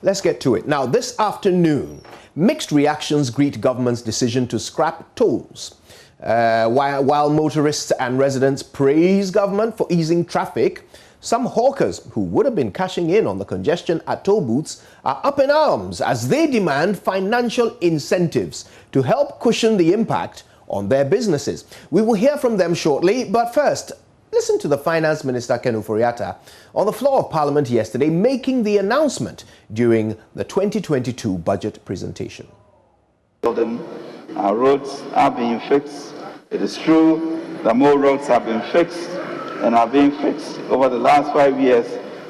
Let's get to it. Now, this afternoon, mixed reactions greet government's decision to scrap tolls. While motorists and residents praise government for easing traffic, some hawkers who would have been cashing in on the congestion at toll booths are up in arms as they demand financial incentives to help cushion the impact on their businesses. We will hear from them shortly, but first, listen to the Finance Minister Ken Ofori-Atta on the floor of Parliament yesterday making the announcement during the 2022 budget presentation. Our roads are being fixed. It is true that more roads have been fixed and are being fixed over the last 5 years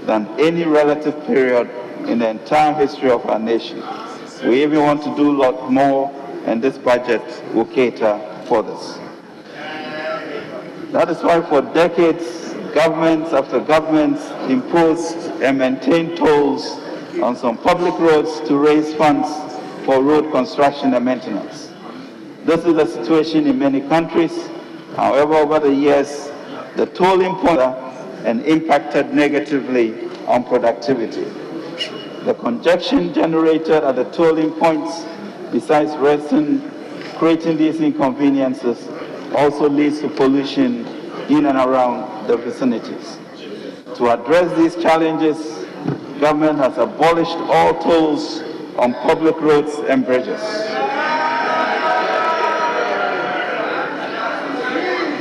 than any relative period in the entire history of our nation. We even want to do a lot more, and this budget will cater for this. That is why for decades, governments after governments imposed and maintained tolls on some public roads to raise funds for road construction and maintenance. This is the situation in many countries. However, over the years, the tolling point and impacted negatively on productivity. The congestion generated at the tolling points, besides creating these inconveniences, also leads to pollution in and around the vicinities. To address these challenges, government has abolished all tolls on public roads and bridges.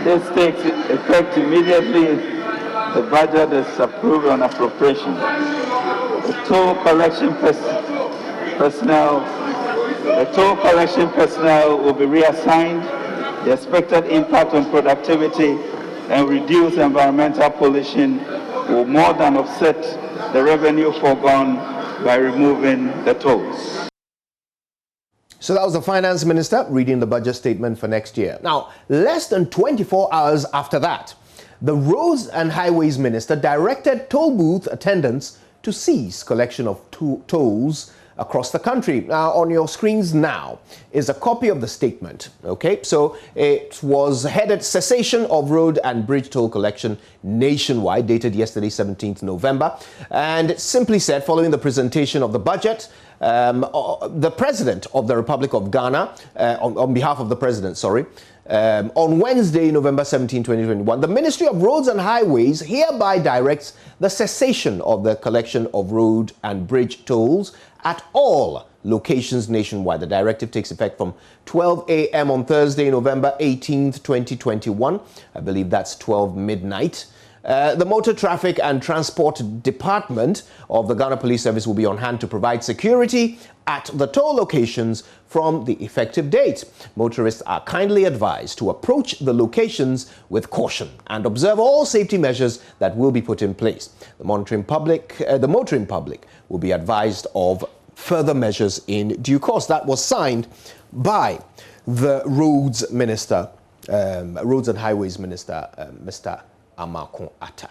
This takes effect immediately. The budget is approved on appropriation. The toll collection personnel will be reassigned. The expected impact on productivity and reduce environmental pollution will more than offset the revenue foregone by removing the tolls. So that was the Finance Minister reading the budget statement for next year. Now, less than 24 hours after that, the Roads and Highways Minister directed toll booth attendants to cease collection of tolls across the country. Now, on your screens now is a copy of the statement, okay? So it was headed Cessation of Road and Bridge Toll Collection Nationwide, dated yesterday, 17th November. And it simply said, following the presentation of the budget, the President of the Republic of Ghana, on behalf of the President, on Wednesday, November 17, 2021, the Ministry of Roads and Highways hereby directs the cessation of the collection of road and bridge tolls at all locations nationwide. The directive takes effect from 12 a.m. on Thursday, November 18th, 2021. I believe that's 12 midnight. The Motor Traffic and Transport Department of the Ghana Police Service will be on hand to provide security at the toll locations from the effective date. Motorists are kindly advised to approach the locations with caution and observe all safety measures that will be put in place. The motoring public will be advised of further measures in due course. That was signed by the Roads Minister, Roads and Highways Minister, Mr. Amakon-Atta.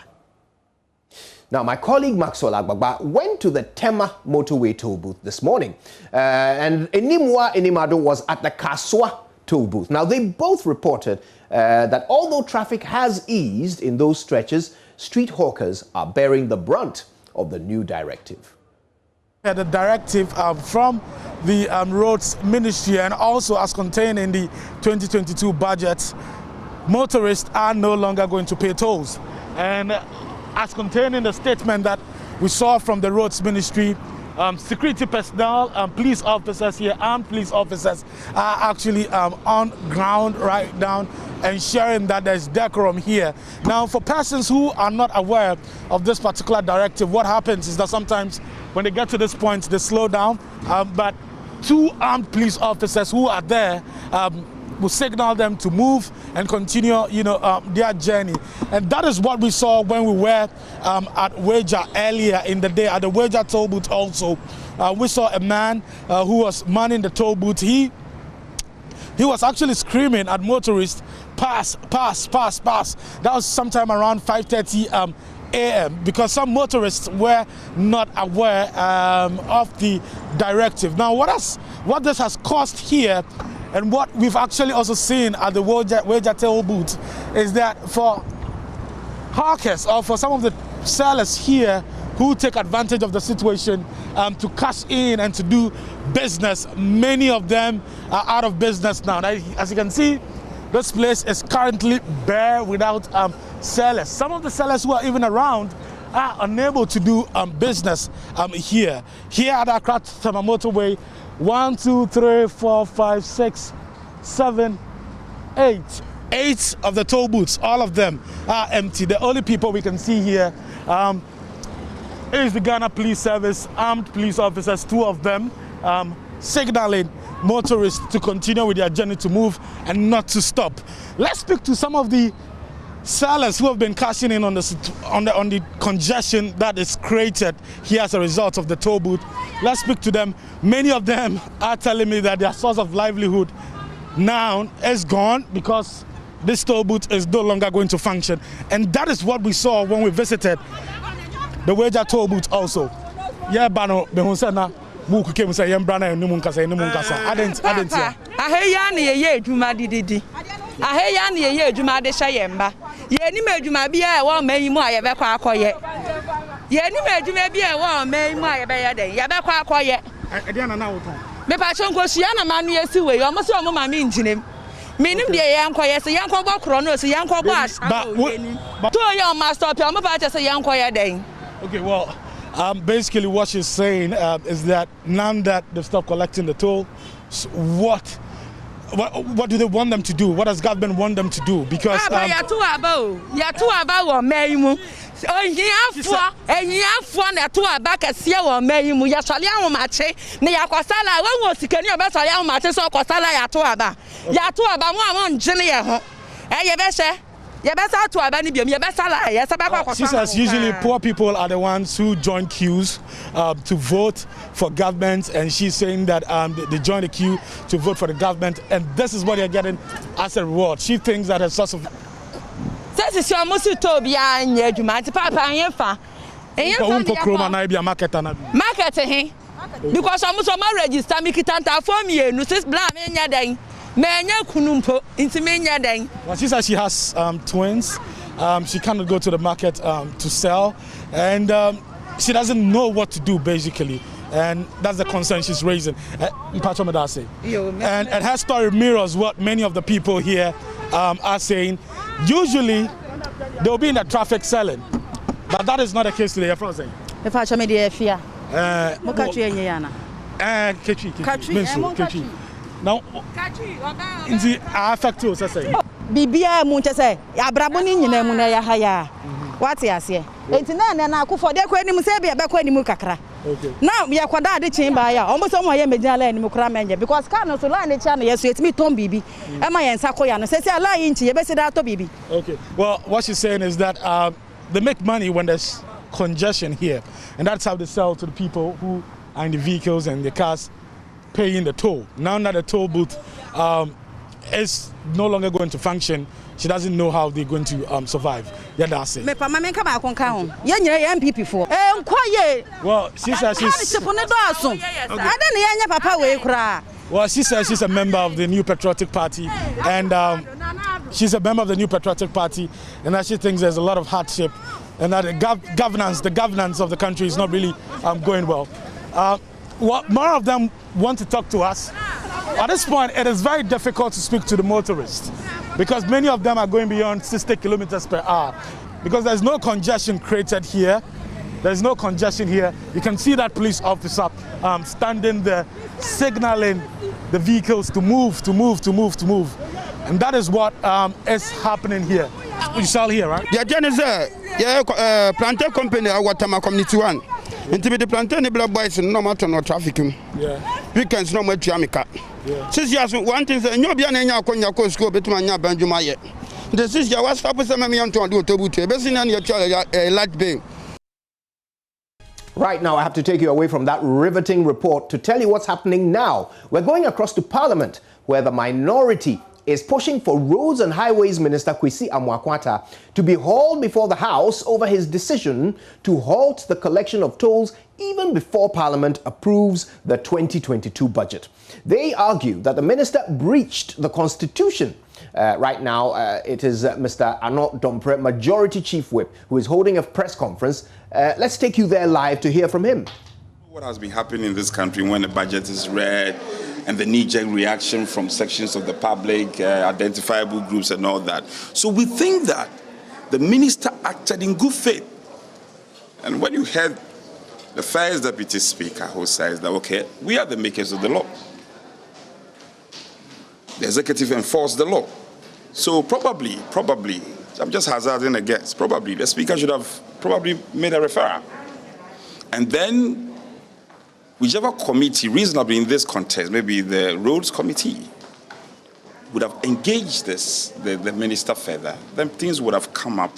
Now, my colleague Maxwell Agbagba went to the Tema motorway toll booth this morning, and Enimwa Enimado was at the Kaswa toll booth. Now, they both reported that although traffic has eased in those stretches, street hawkers are bearing the brunt of the new directive. The directive from the Roads Ministry, and also as contained in the 2022 budget, motorists are no longer going to pay tolls. And as contained in the statement that we saw from the Roads Ministry, security personnel, police officers here, armed police officers are actually on ground right now, ensuring that there's decorum here. Now, for persons who are not aware of this particular directive, what happens is that sometimes when they get to this point, they slow down, but two armed police officers who are there will signal them to move and continue, their journey. And that is what we saw when we were at Weja earlier in the day, at the Weja toll booth also. We saw a man who was manning the toll booth. He was actually screaming at motorists, pass, pass, pass, pass. That was sometime around 5:30 a.m. because some motorists were not aware of the directive. Now, what this has caused here, and what we've actually also seen at the Weja toll booth, is that for hawkers or for some of the sellers here who take advantage of the situation to cash in and to do business. Many of them are out of business now. As you can see, this place is currently bare without sellers. Some of the sellers who are even around are unable to do business here. Here at Accra Tema Motorway, 1, 2, 3, 4, 5, 6, 7, 8. 8 of the toll booths, all of them are empty. The only people we can see here is the Ghana Police Service, armed police officers, 2 of them, signaling motorists to continue with their journey, to move and not to stop. Let's speak to some of the sellers who have been cashing in on the congestion that is created here as a result of the toll booth. Let's speak to them. Many of them are telling me that their source of livelihood now is gone because this toll booth is no longer going to function. And that is what we saw when we visited the Wager toll booth also. Yeah, Bano, Behonsana, Buku came say Yambrana and Numunkasa and Numunkasa. I didn't hear. I hear Yanni, Juma didi. I hear Yanni, Juma de Shayemba. Yenny made Juma be a one may more Yabaka quiet. Yenny made Juma be a one may more Yabaka quiet. I didn't know. Me passion go Siana Manu Siway, almost a woman means him. Meaning the young quiet, a young cobble chronos, a young cobble. But 2 young master, I'm about to say young quiet day. Okay, well, basically what she's saying is that now that they've stopped collecting the toll, what do they want them to do? What does government want them to do? Because you're too about or Mayimu. Oh, yeah, for the 2 back at Sia or Mayimu, Yasalian Mache, Niakosala, one was can you best Alian Maches or Cosala Yatuaba? Yatuaba, one Jenny. She says usually poor people are the ones who join queues to vote for government, and she's saying that they join the queue to vote for the government, and this is what they're getting as a reward. She thinks that a source of market because I'm register me kitanta for me no says blam enya den. Well, she says she has twins. She cannot go to the market to sell, and she doesn't know what to do basically, and that's the concern she's raising. And her story mirrors what many of the people here are saying. Usually they'll be in the traffic selling, but that is not the case today. Now, in the affect you, say. Bibia Muntese, Abraboni, Munaya Haya. What's here? It's none and I could for their query Musabia back when you mukakra. Now we are quite the chamber, almost on my Medjala and Mukramanja, because Carlos Solan the channel, yes, it's me, Tom Bibi, and my and Sakoyan says, I lie into your best out of Bibi. Okay, well, what she's saying is that they make money when there's congestion here, and that's how they sell to the people who are in the vehicles and the cars paying the toll. Now that the toll booth is no longer going to function, she doesn't know how they're going to survive. Yeah, that's it. Well, she says she's a member of the New Patriotic Party, and she's a member of the New Patriotic Party, and that she thinks there's a lot of hardship, and that the governance of the country is not really going well. More of them want to talk to us. At this point, it is very difficult to speak to the motorists because many of them are going beyond 60 kilometers per hour because there's no congestion created here. There's no congestion here. You can see that police officer standing there signaling the vehicles to move. And that is what is happening here. You shall hear, right? Yeah, Jennifer, planter company, our Tama community one. Into the plantain black boys and no matter no traffic. Yeah. Weekends no much Yamika. 6 years, one thing that you'll be an Konya school between Benjuma yet. The 6 years was up with some million to do to best in your child a light bay. Right now, I have to take you away from that riveting report to tell you what's happening now. We're going across to Parliament, where the minority is pushing for Roads and Highways Minister Kwesi Amwakwata to be hauled before the House over his decision to halt the collection of tolls even before Parliament approves the 2022 budget. They argue that the minister breached the Constitution Right now, it is Mr. Arnaud Dompre, Majority Chief Whip, who is holding a press conference. Let's take you there live to hear from him. What has been happening in this country when the budget is read and the knee-jerk reaction from sections of the public, identifiable groups and all that. So we think that the minister acted in good faith. And when you heard the first deputy speaker who says that, okay, we are the makers of the law. The executive enforced the law. So probably, I'm just hazarding a guess, probably the speaker should have probably made a referral. And then whichever committee reasonably in this context, maybe the roads committee, would have engaged the minister further, then things would have come up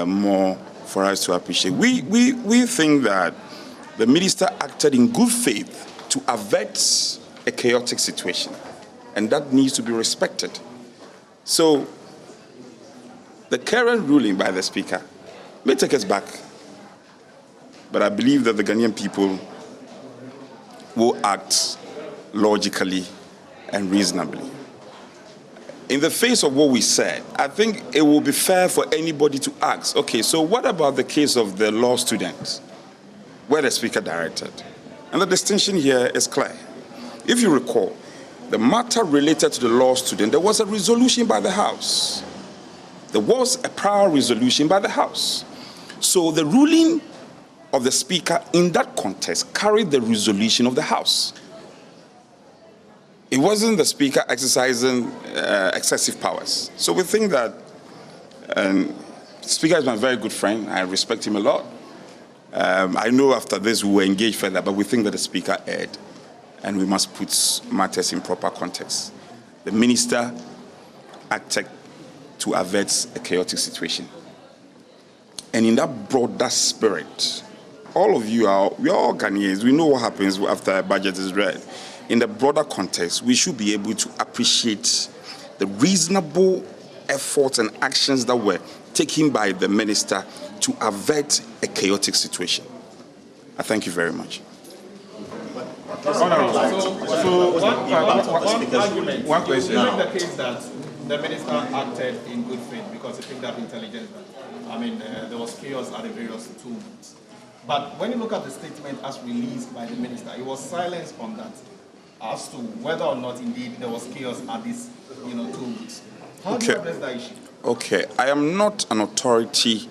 more for us to appreciate. We think that the minister acted in good faith to avert a chaotic situation, and that needs to be respected. So the current ruling by the speaker may take us back, but I believe that the Ghanaian people will act logically and reasonably. In the face of what we said, I think it will be fair for anybody to ask, okay, so what about the case of the law students, where the speaker directed? And the distinction here is clear. If you recall, the matter related to the law student, there was a resolution by the House. There was a prior resolution by the House. So the ruling of the speaker in that context carried the resolution of the House. It wasn't the speaker exercising excessive powers. So we think that the speaker is my very good friend. I respect him a lot. I know after this we will engage further, but we think that the speaker erred, and we must put matters in proper context. The minister acted to avert a chaotic situation. And in that broader spirit, all of you we are all Ghanaians. We know what happens after a budget is read. In the broader context, we should be able to appreciate the reasonable efforts and actions that were taken by the minister to avert a chaotic situation. I thank you very much. One question. You make the case that the minister acted in good faith because he picked up intelligence. There was chaos at the various tools. But when you look at the statement as released by the minister, it was silence on that as to whether or not indeed there was chaos at these, 2 weeks. How do you address that issue? Okay, I am not an authority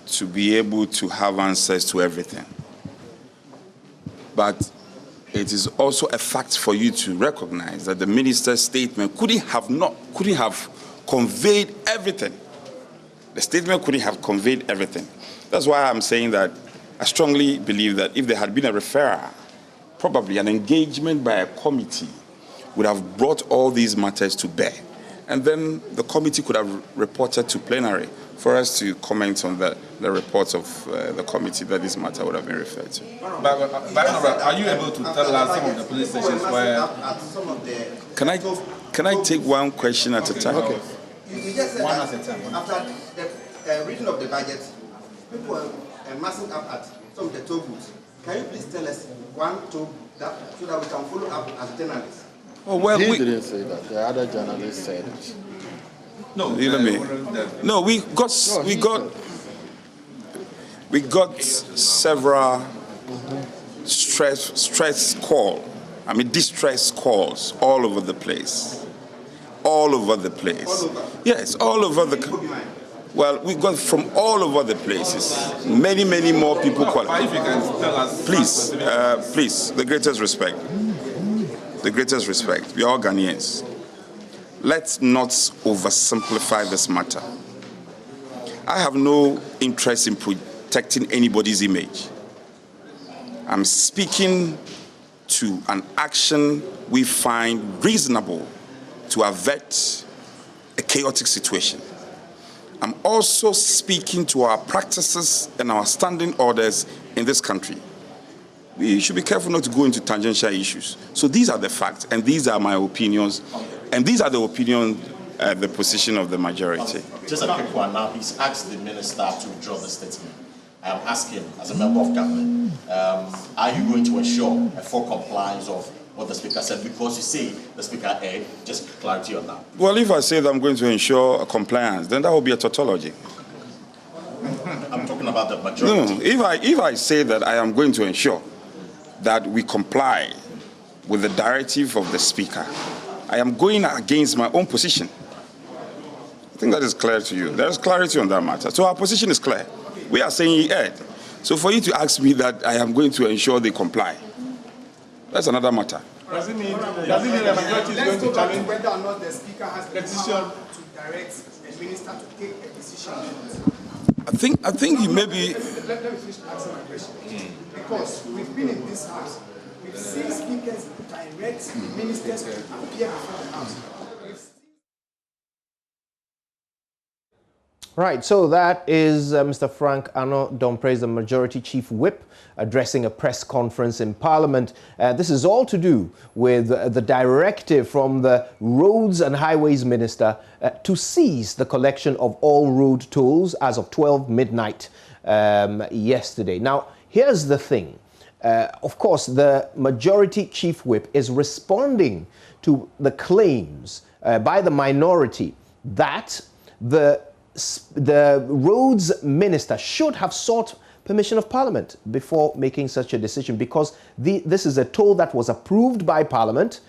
to be able to have answers to everything. But it is also a fact for you to recognize that the minister's statement couldn't have conveyed everything. The statement couldn't have conveyed everything. That's why I'm saying that I strongly believe that if there had been a referral, probably an engagement by a committee would have brought all these matters to bear. And then the committee could have reported to plenary for us to comment on the reports of the committee that this matter would have been referred to. But are you able to tell us some of the police stations where... Can I take one question at a time? Okay. You just said one at a time. After the reading of the budget, people are massing up at some of the toll booths. Can you please tell us one toll that so that we can follow up as journalists? Oh, well, he didn't say that. The other journalist said it. No, we got several distress calls all over the place. All over the place. Yes, all over the country. Well, we got from all over the places. Many more people qualify. Please, the greatest respect. The greatest respect. We are all Ghanaians. Let's not oversimplify this matter. I have no interest in protecting anybody's image. I'm speaking to an action we find reasonable to avert a chaotic situation. I'm also speaking to our practices and our standing orders in this country. We should be careful not to go into tangential issues. So these are the facts, and these are my opinions, and these are the opinion, the position of the majority. Just a quick one now. He's asked the minister to withdraw the statement. I am asking, as a member of government, are you going to ensure a full compliance of what the Speaker said, because you say the Speaker erred? Just clarity on that. Well, if I say that I'm going to ensure compliance, then that will be a tautology. I'm talking about the majority. No, if I say that I am going to ensure that we comply with the directive of the Speaker, I am going against my own position. I think that is clear to you. There is clarity on that matter. So our position is clear. We are saying he erred. So for you to ask me that I am going to ensure they comply, that's another matter. Does it mean the majority is going to challenge whether or not the Speaker has the power to direct a minister to take a decision? I think he may be. Let me finish answering my question. Because we've been in this house, we've seen speakers direct ministers to appear before the house. Right, so that is Mr. Frank Ano Domprez, the Majority Chief Whip, addressing a press conference in Parliament. This is all to do with the directive from the Roads and Highways Minister to cease the collection of all road tolls as of 12 midnight yesterday. Now, here's the thing. Of course, the Majority Chief Whip is responding to the claims by the minority that the roads minister should have sought permission of Parliament before making such a decision, because this is a toll that was approved by Parliament.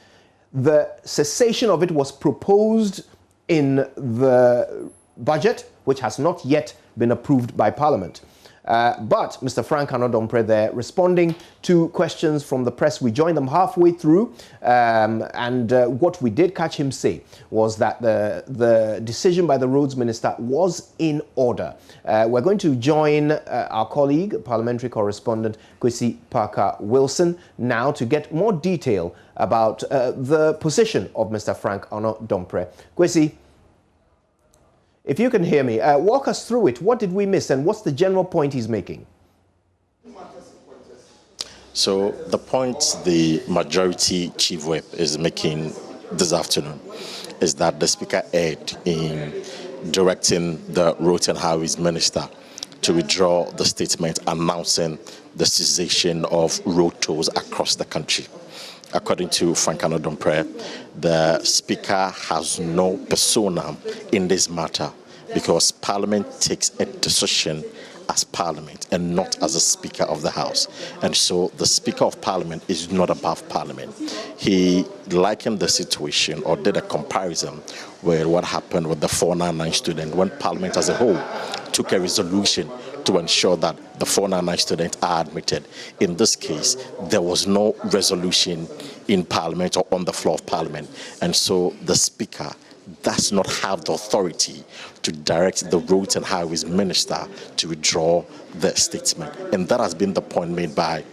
The cessation of it was proposed in the budget, which has not yet been approved by Parliament. But Mr. Frank Ano Domprez there responding to questions from the press. We joined them halfway through, and what we did catch him say was that the decision by the Roads Minister was in order. We're going to join our colleague, parliamentary correspondent Kwesi Parker-Wilson, now to get more detail about the position of Mr. Frank Ano Domprez. Kwesi, if you can hear me, walk us through it. What did we miss, and what's the general point he's making? So the point the Majority Chief Whip is making this afternoon is that the Speaker erred in directing the Roads and Highways Minister to withdraw the statement announcing the cessation of road tolls across the country. According to Frank Ano Domprez, the Speaker has no persona in this matter because Parliament takes a decision as Parliament and not as a Speaker of the House. And so the Speaker of Parliament is not above Parliament. He likened the situation or did a comparison with what happened with the 499 student when Parliament as a whole took a resolution to ensure that the 499 students are admitted. In this case, there was no resolution in Parliament or on the floor of Parliament. And so the Speaker does not have the authority to direct the Roads and Highways Minister to withdraw the statement. And that has been the point made by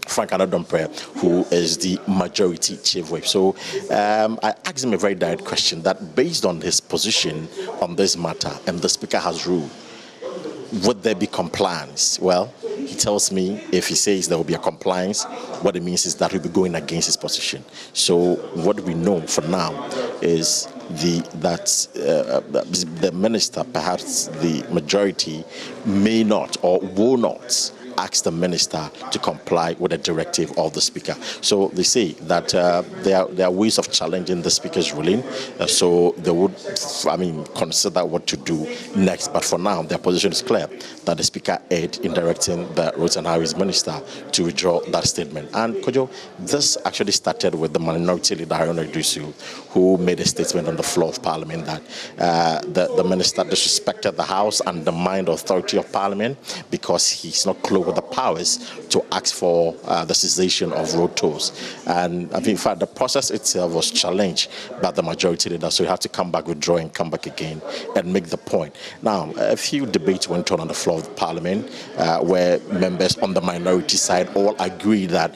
Frank Ano Domprez, who is the Majority Chief Whip. So I asked him a very direct question that based on his position on this matter, and the Speaker has ruled, would there be compliance? Well, he tells me if he says there will be a compliance, what it means is that he'll be going against his position. So what we know for now is that the minister, perhaps the majority, may not or will not ask the minister to comply with the directive of the Speaker. So they say that there are ways of challenging the Speaker's ruling, so they would, consider what to do next. But for now, their position is clear that the Speaker erred in directing the Roads and Highways Minister to withdraw that statement. And Kojo, this actually started with the minority leader Haruna Iddrisu, who made a statement on the floor of Parliament that the minister disrespected the House and undermined the authority of Parliament because he's not close with the powers to ask for the cessation of road tolls. And in fact, the process itself was challenged by the majority leader, so you have to come back, withdraw, and come back again and make the point. Now, a few debates went on the floor of Parliament where members on the minority side all agreed that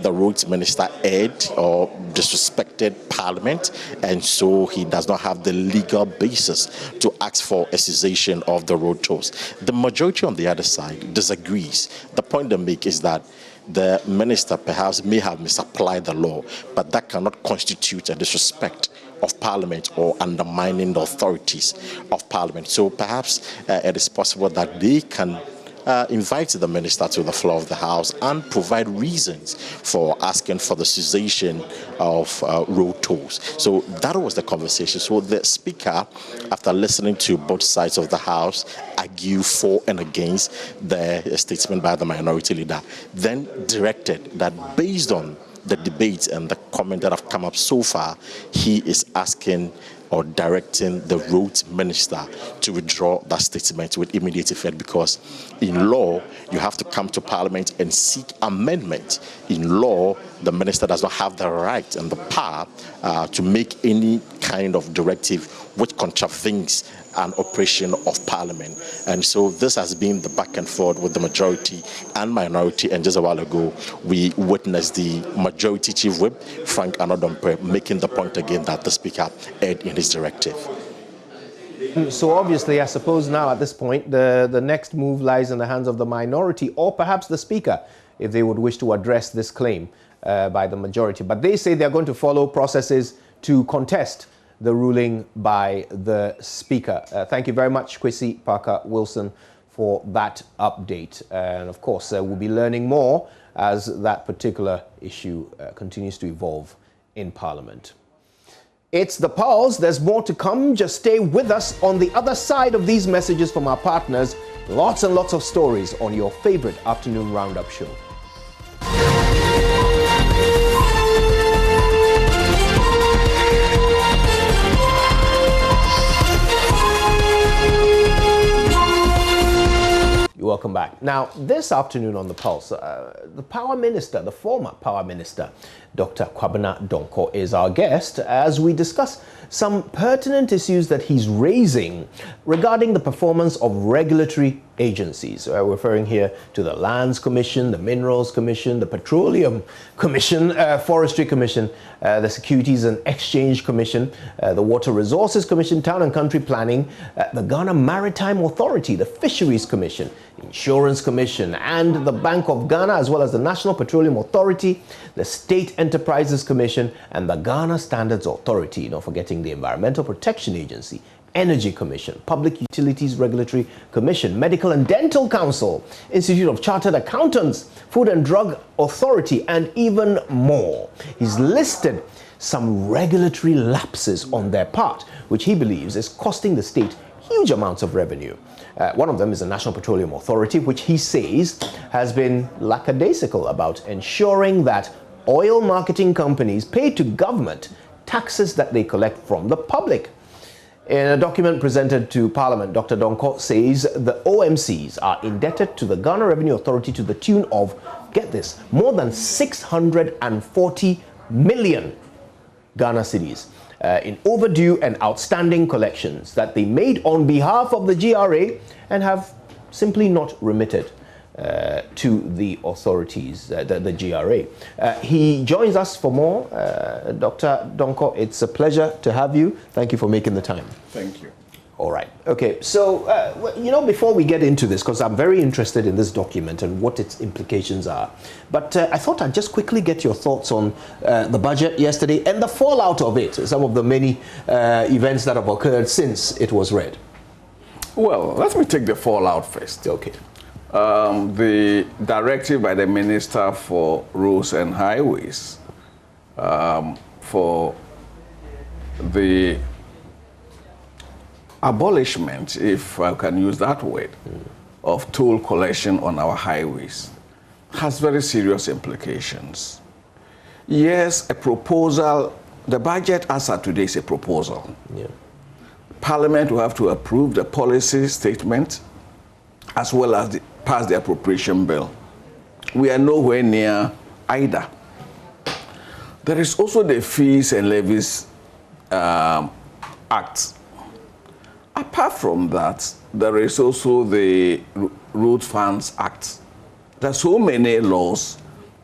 the roads minister erred or disrespected Parliament, and so he does not have the legal basis to ask for a cessation of the road tolls. The majority on the other side disagrees. The point they make is that the minister perhaps may have misapplied the law, but that cannot constitute a disrespect of Parliament or undermining the authorities of Parliament. So perhaps it is possible that they can invite the minister to the floor of the House and provide reasons for asking for the cessation of road tolls. So that was the conversation. So the Speaker, after listening to both sides of the House argue for and against the statement by the minority leader, then directed that based on the debate and the comment that have come up so far, he is asking or directing the roads minister to withdraw that statement with immediate effect, because in law, you have to come to Parliament and seek amendment. In law, the minister does not have the right and the power to make any kind of directive which contravenes an operation of Parliament. And so this has been the back and forth with the majority and minority. And just a while ago, we witnessed the majority chief whip, Frank Anodompe, making the point again that the Speaker erred in his directive. So obviously, I suppose now at this point, the next move lies in the hands of the minority or perhaps the Speaker, if they would wish to address this claim by the majority. But they say they're going to follow processes to contest the ruling by the Speaker. Thank you very much, Kwesi Parker-Wilson, for that update. And of course, we'll be learning more as that particular issue continues to evolve in Parliament. It's the pulse. There's more to come. Just stay with us. On the other side of these messages from our partners, lots and lots of stories on your favorite afternoon roundup show. Welcome back. Now, this afternoon on The Pulse, the Power Minister, the former Power Minister, Dr. Kwabena Donkor, is our guest as we discuss some pertinent issues that he's raising regarding the performance of regulatory agencies. We're referring here to the Lands Commission, the Minerals Commission, the Petroleum Commission, Forestry Commission, the Securities and Exchange Commission, the Water Resources Commission, Town and Country Planning, the Ghana Maritime Authority, the Fisheries Commission, Insurance Commission, and the Bank of Ghana, as well as the National Petroleum Authority, the State Enterprises Commission, and the Ghana Standards Authority, not forgetting the Environmental Protection Agency, Energy Commission, Public Utilities Regulatory Commission, Medical and Dental Council, Institute of Chartered Accountants, Food and Drug Authority, and even more. He's listed some regulatory lapses on their part, which he believes is costing the state huge amounts of revenue. One of them is the National Petroleum Authority, which he says has been lackadaisical about ensuring that oil marketing companies pay to government taxes that they collect from the public. In a document presented to Parliament, Dr. Donkor says the OMCs are indebted to the Ghana Revenue Authority to the tune of, get this, more than 640 million Ghana cedis in overdue and outstanding collections that they made on behalf of the GRA and have simply not remitted to the authorities, the GRA. He joins us for more. Dr. Donkor, it's a pleasure to have you. Thank you for making the time. Thank you. All right. Okay. So, before we get into this, because I'm very interested in this document and what its implications are, but I thought I'd just quickly get your thoughts on the budget yesterday and the fallout of it, some of the many events that have occurred since it was read. Well, let me take the fallout first. Okay. The directive by the Minister for Roads and Highways for the abolishment, if I can use that word, of toll collection on our highways has very serious implications. Yes, a proposal, the budget as of today is a proposal. Yeah. Parliament will have to approve the policy statement as well as pass the appropriation bill. We are nowhere near either. There is also the Fees and Levies Act. Apart from that, there is also the Road Funds Act. There are so many laws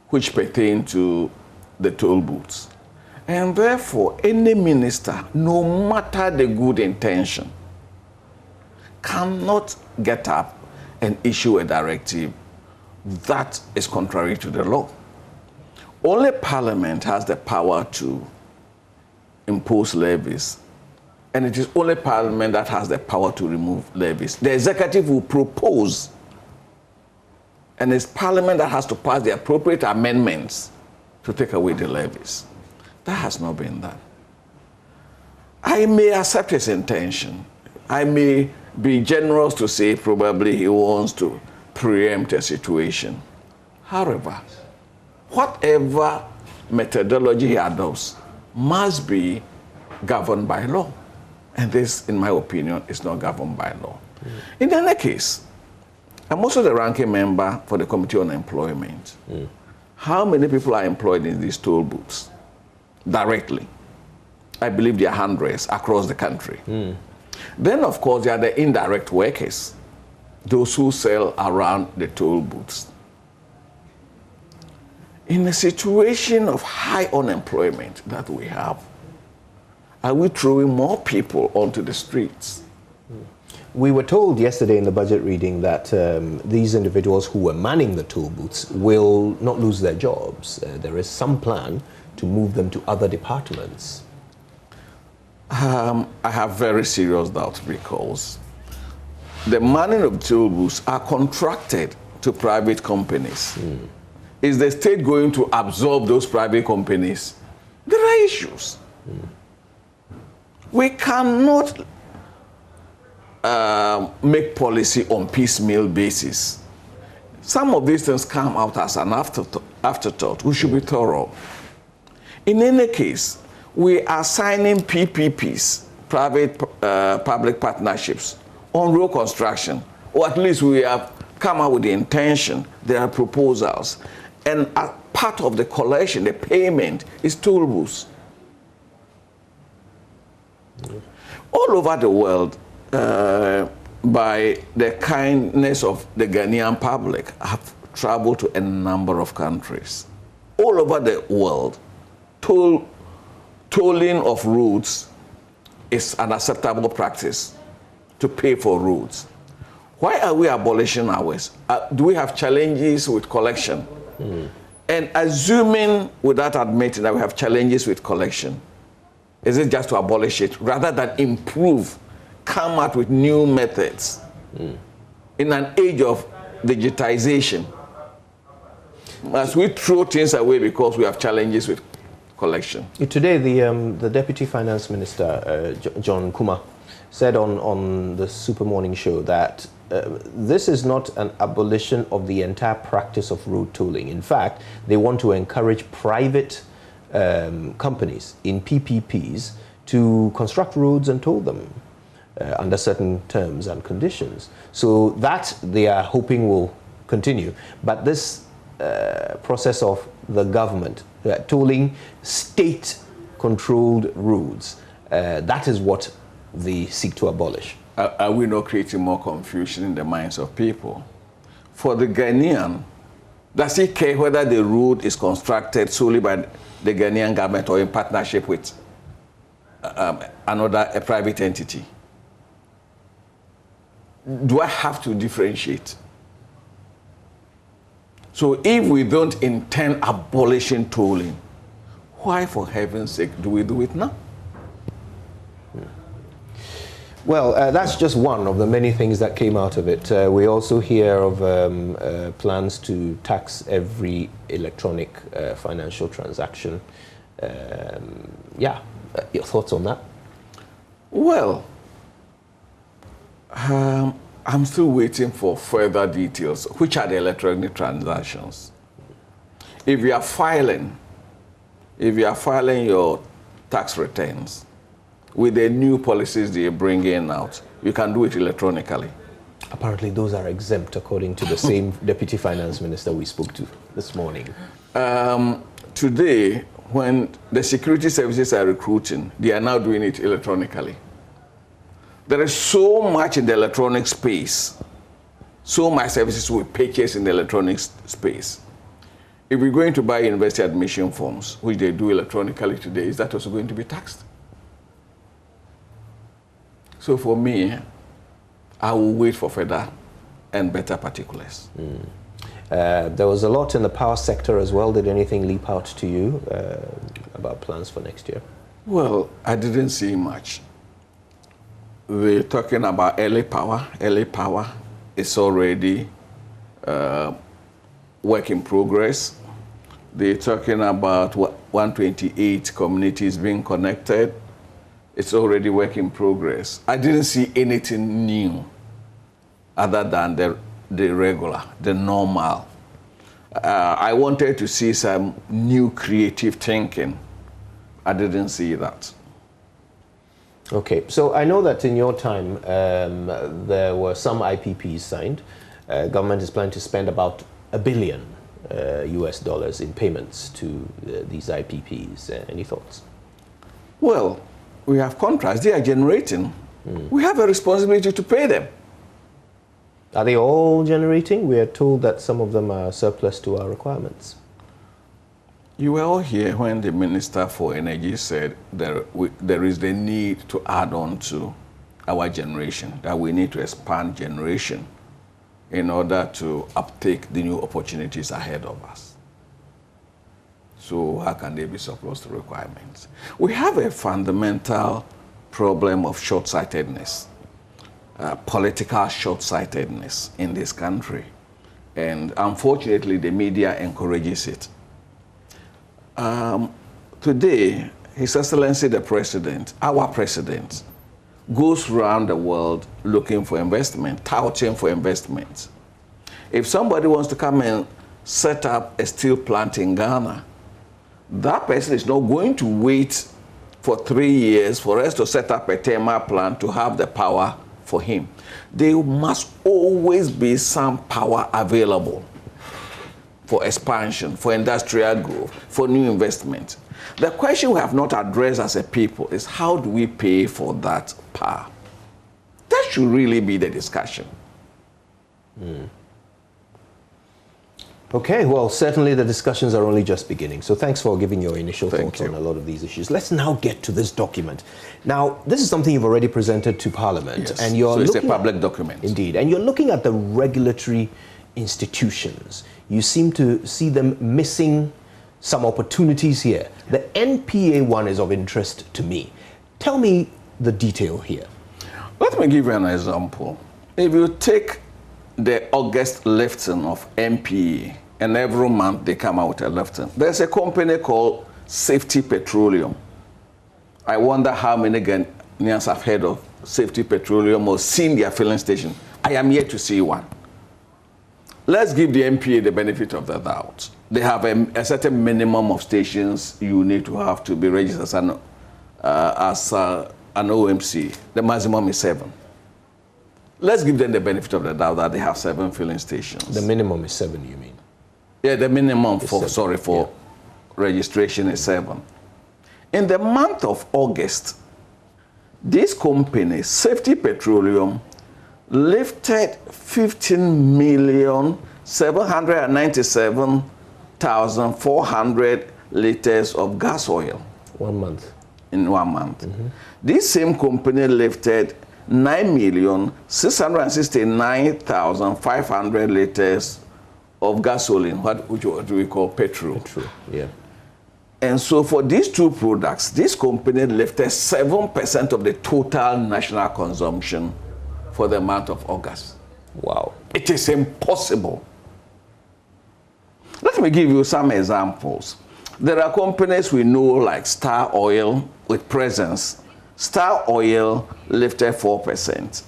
which pertain to the toll booths. And therefore, any minister, no matter the good intention, cannot get up and issue a directive that is contrary to the law. Only Parliament has the power to impose levies, and it is only Parliament that has the power to remove levies. The executive will propose And it's Parliament that has to pass the appropriate amendments to take away the levies. That has not been done. I may accept his intention. I may be generous to say probably he wants to preempt a situation. However, whatever methodology he adopts must be governed by law. And this, in my opinion, is not governed by law. In any case, I'm also the ranking member for the Committee on Employment. How many people are employed in these toll booths directly? I believe there are hundreds across the country. Then, of course, there are the indirect workers, those who sell around the toll booths. In a situation of high unemployment that we have, are we throwing more people onto the streets? We were told yesterday in the budget reading that these individuals who were manning the toll booths will not lose their jobs. There is some plan to move them to other departments. I have very serious doubts because the manning of toll booths are contracted to private companies. Is the state going to absorb those private companies? There are issues. We cannot make policy on piecemeal basis. Some of these things come out as an afterthought. We should be thorough. In any case, we are signing PPPs, private-public partnerships, on road construction, or at least we have come out with the intention. There are proposals. And part of the collection, the payment, is toll booths. All over the world, by the kindness of the Ghanaian public, have traveled to a number of countries. All over the world, tolling of roads is an acceptable practice to pay for roads. Why are we abolishing ours? Do we have challenges with collection? And assuming, without admitting that we have challenges with collection, is it just to abolish it rather than improve, come up with new methods in an age of digitization? As we throw things away because we have challenges with collection. Today, the Deputy Finance Minister, John Kuma, said on the Super Morning Show that this is not an abolition of the entire practice of road tolling. In fact, they want to encourage private companies in PPPs to construct roads and toll them under certain terms and conditions. So that they are hoping will continue. But this process of the government tolling state-controlled roads, that is what they seek to abolish. Are we not creating more confusion in the minds of people? For the Ghanaian, does he care whether the road is constructed solely by the Ghanaian government or in partnership with a private entity? Do I have to differentiate? So if we don't intend abolishing tolling, why, for heaven's sake, do we do it now? Well, that's just one of the many things that came out of it. We also hear of plans to tax every electronic financial transaction. Your thoughts on that? Well, I'm still waiting for further details. Which are the electronic transactions? If you are filing your tax returns, with the new policies they're bringing out, you can do it electronically. Apparently those are exempt according to the same Deputy Finance Minister we spoke to this morning. Today, when the security services are recruiting, they are now doing it electronically. There is so much in the electronic space, so much services we purchase in the electronic space. If we're going to buy university admission forms, which they do electronically today, is that also going to be taxed? So for me, I will wait for further and better particulars. There was a lot in the power sector as well. Did anything leap out to you about plans for next year? Well, I didn't see much. We're talking about early power. Early power is already work in progress. They're talking about 128 communities being connected. It's already work in progress. I didn't see anything new other than the regular, the normal. I wanted to see some new creative thinking. I didn't see that. Okay, so I know that in your time there were some IPPs signed. Government is planning to spend about $1 billion US dollars in payments to these IPPs. Any thoughts? Well, we have contracts. They are generating. We have a responsibility to pay them. Are they all generating? We are told that some of them are surplus to our requirements. You were all here when the Minister for Energy said there is the need to add on to our generation, that we need to expand generation in order to uptake the new opportunities ahead of us. So how can they be surplus to requirements? We have a fundamental problem of short-sightedness, political short-sightedness in this country. And unfortunately, the media encourages it. Today, His Excellency the President, our President, goes around the world looking for investment, touting for investment. If somebody wants to come and set up a steel plant in Ghana, that person is not going to wait for 3 years for us to set up a thermal plant to have the power for him. There must always be some power available for expansion, for industrial growth, for new investment. The question we have not addressed as a people is how do we pay for that power? That should really be the discussion. Okay, well, certainly the discussions are only just beginning. So thanks for giving your initial thoughts on a lot of these issues. Let's now get to this document. Now, this is something you've already presented to Parliament. Yes. And you're so it's a public document. Indeed. And you're looking at the regulatory institutions. You seem to see them missing some opportunities here. The NPA one is of interest to me. Tell me the detail here. Let me give you an example. If you take the August lifting of NPA, and every month they come out with a lifting, there's a company called Safety Petroleum. I wonder how many Ghanaians have heard of Safety Petroleum or seen their filling station. I am yet to see one. Let's give the NPA the benefit of the doubt. They have a certain minimum of stations you need to have to be registered as an OMC. The maximum is 7. Let's give them the benefit of the doubt that they have 7 filling stations. The minimum is 7, you mean? Yeah, the minimum for registration is 7. In the month of August, this company, Safety Petroleum, lifted 15,797,400 liters of gas oil. 1 month. In 1 month. This same company lifted 9,669,500 liters of gasoline, what do we call petrol. Petrol, yeah. And so for these two products, this company lifted 7% of the total national consumption for the month of August. Wow. It is impossible. Let me give you some examples. There are companies we know like Star Oil with presence. Star Oil lifted 4%.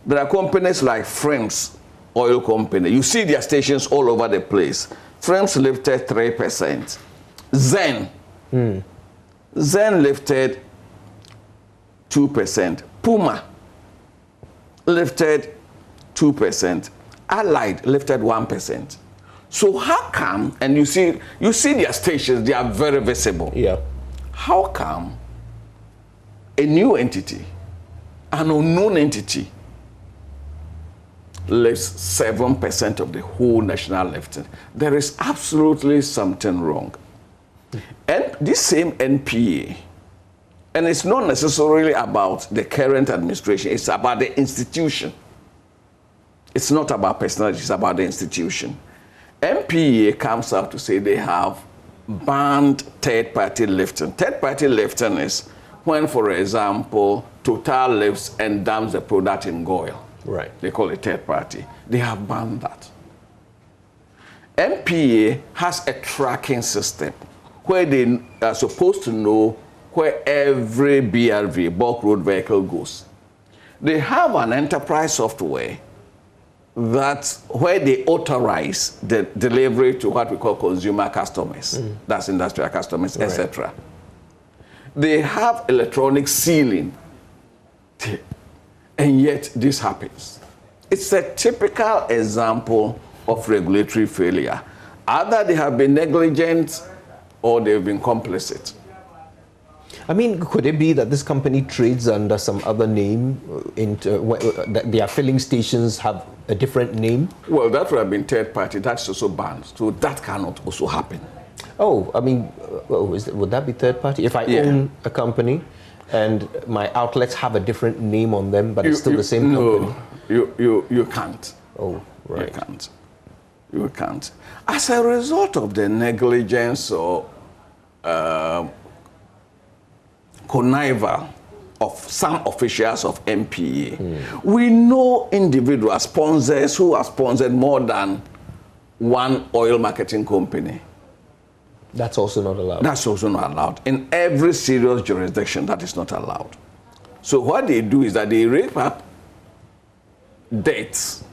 There are companies like Frames Oil Company. You see their stations all over the place. Frames lifted 3%. Zen lifted 2%. Puma lifted 2%. Allied lifted 1%. So how come, and you see their stations, they are very visible. Yeah. How come a new entity, an unknown entity, lifts 7% of the whole national lifting? There is absolutely something wrong. And this same NPA, and it's not necessarily about the current administration, it's about the institution. It's not about personality, it's about the institution. NPA comes out to say they have banned third-party lifting. Third-party lifting is when, for example, Total lifts and dumps the product in Goil. Right. They call it third party. They have banned that. MPA has a tracking system where they are supposed to know where every BRV, bulk road vehicle, goes. They have an enterprise software that's where they authorize the delivery to what we call consumer customers, that's industrial customers, right, etc. They have electronic sealing, and yet this happens. It's a typical example of regulatory failure. Either they have been negligent or they've been complicit. I mean, could it be that this company trades under some other name, that their filling stations have a different name? Well, that would have been third party. That's also banned. So that cannot also happen. Oh, I mean, would that be third party? If I own a company and my outlets have a different name on them, but it's still the same company? No, you can't. Oh, right. You can't. You can't. As a result of the negligence or connival of some officials of MPA, we know individual sponsors who have sponsored more than one oil marketing company. That's also not allowed. That's also not allowed. In every serious jurisdiction, that is not allowed. So what they do is that they rape up debts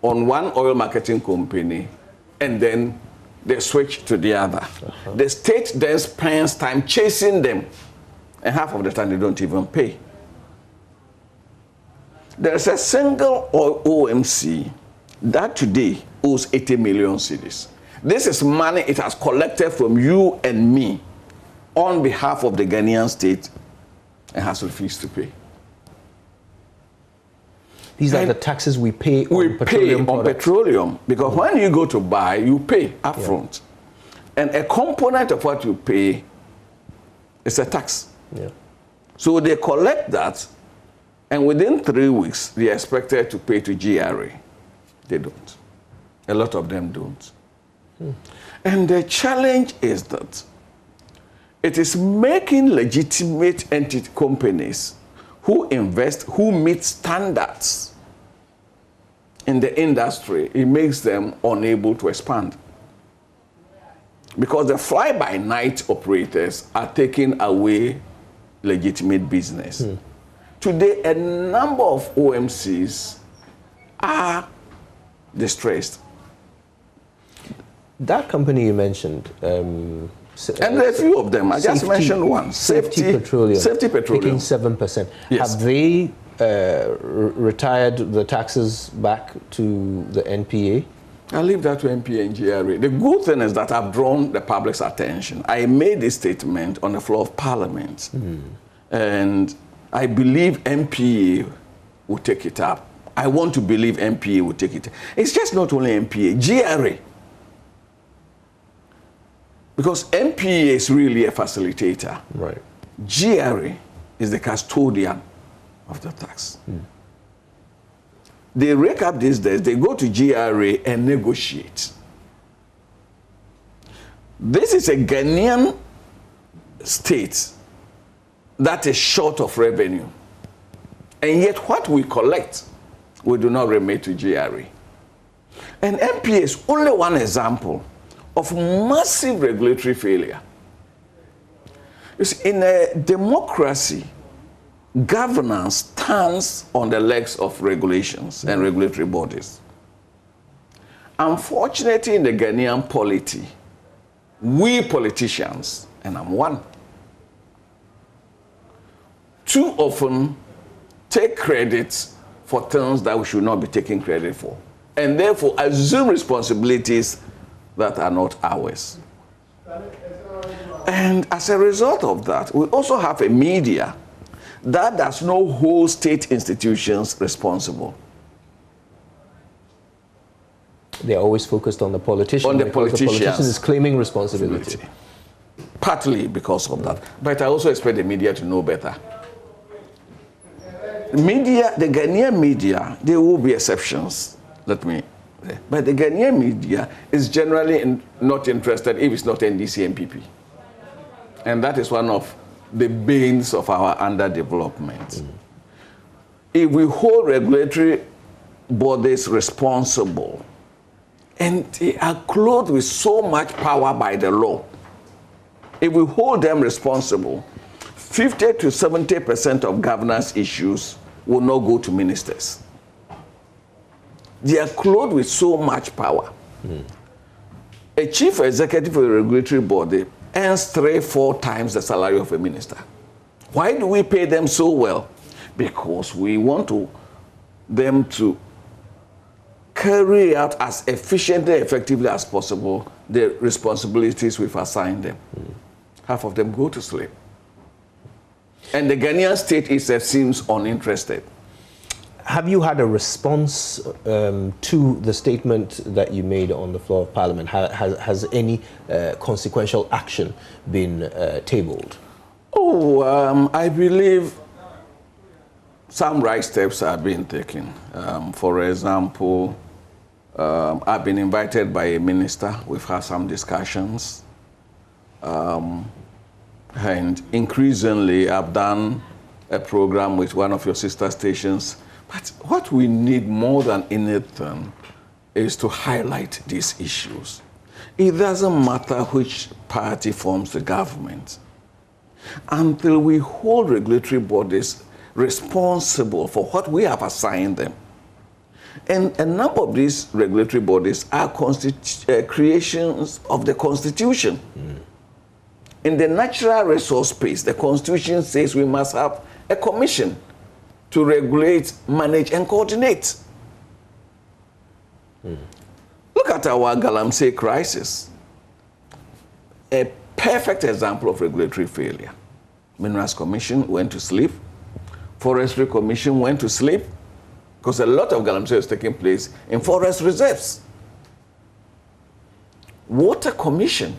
on one oil marketing company and then they switch to the other. The state then spends time chasing them, and half of the time they don't even pay. There's a single OMC that today owes 80 million cedis. This is money it has collected from you and me on behalf of the Ghanaian state and has refused to pay. These are the taxes we pay on petroleum products. Petroleum, because when you go to buy, you pay upfront. And a component of what you pay is a tax. So they collect that, and within 3 weeks, they are expected to pay to GRA. They don't. A lot of them don't. And the challenge is that it is making legitimate entity companies who invest, who meet standards in the industry, it makes them unable to expand. Because the fly-by-night operators are taking away legitimate business. Today, a number of OMCs are distressed. That company you mentioned, and there are a few of them. I just mentioned one. Safety Petroleum. Safety Petroleum. Taking 7%. Yes. Have they retired the taxes back to the NPA? I'll leave that to NPA and GRA. The good thing is that I've drawn the public's attention. I made this statement on the floor of Parliament. And I believe NPA will take it up. I want to believe NPA will take it. It's just not only NPA, GRA. Because NPA is really a facilitator. Right. GRA is the custodian of the tax. They rake up these days, they go to GRA and negotiate. This is a Ghanaian state that is short of revenue. And yet what we collect, we do not remit to GRA. And NPA is only one example of massive regulatory failure. You see, in a democracy, governance stands on the legs of regulations and regulatory bodies. Unfortunately, in the Ghanaian polity, we politicians, and I'm one, too often take credit for things that we should not be taking credit for, and therefore assume responsibilities that are not ours. And as a result of that, we also have a media that does not hold state institutions responsible. They're always focused on the politician. On the because politicians. The politician is claiming responsibility. Partly because of that. But I also expect the media to know better. Media, the Ghanaian media, there will be exceptions. But the Ghanaian media is generally not interested if it's not NDC MPP. And that is one of the banes of our underdevelopment. If we hold regulatory bodies responsible And they are clothed with so much power by the law. If we hold them responsible, 50 to 70% of governance issues will not go to ministers. They are clothed with so much power. A chief executive of a regulatory body earns 3-4 times the salary of a minister. Why do we pay them so well? Because we want them to carry out as efficiently, effectively as possible the responsibilities we've assigned them. Half of them go to sleep. And the Ghanaian state itself seems uninterested. Have you had a response to the statement that you made on the floor of Parliament? Has any consequential action been tabled? I believe some right steps are being taken. For example, I've been invited by a minister. We've had some discussions. And increasingly, I've done a program with one of your sister stations. But what we need more than anything is to highlight these issues. It doesn't matter which party forms the government. Until we hold regulatory bodies responsible for what we have assigned them. And a number of these regulatory bodies are creations of the Constitution. In the natural resource space, the Constitution says we must have a commission to regulate, manage, and coordinate. Look at our Galamsey crisis. A perfect example of regulatory failure. Minerals Commission went to sleep. Forestry Commission went to sleep because a lot of Galamsey is taking place in forest reserves. Water Commission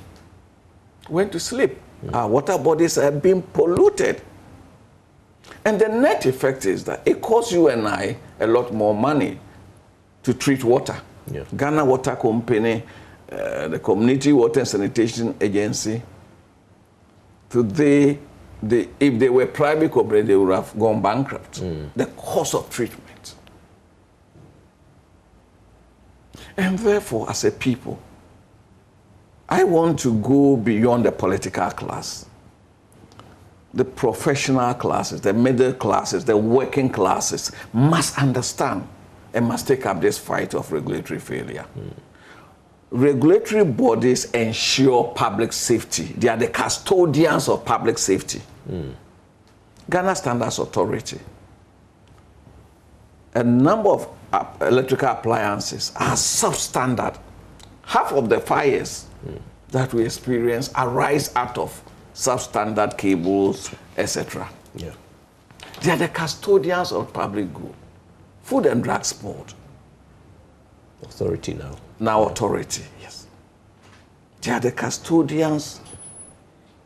went to sleep. Our water bodies have been polluted. And the net effect is that it costs you and I a lot more money to treat water. Yeah. Ghana Water Company, the Community Water and Sanitation Agency, today, if they were private company, they would have gone bankrupt. The cost of treatment. And therefore, as a people, I want to go beyond the political class. The professional classes, the middle classes, the working classes must understand and must take up this fight of regulatory failure. Regulatory bodies ensure public safety. They are the custodians of public safety. Ghana Standards Authority. A number of electrical appliances are substandard. Half of the fires that we experience arise out of substandard cables, etc. Yeah. They are the custodians of public good. Food and Drugs Board. Authority now. Now authority, yes. They are the custodians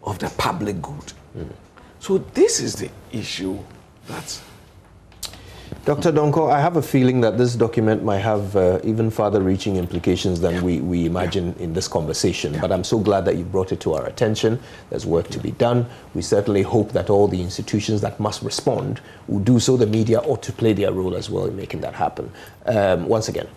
of the public good. So this is the issue that... Dr. Donkor, I have a feeling that this document might have even further reaching implications than we imagine in this conversation. But I'm so glad that you brought it to our attention. There's work to be done. We certainly hope that all the institutions that must respond will do so. The media ought to play their role as well in making that happen. Once again,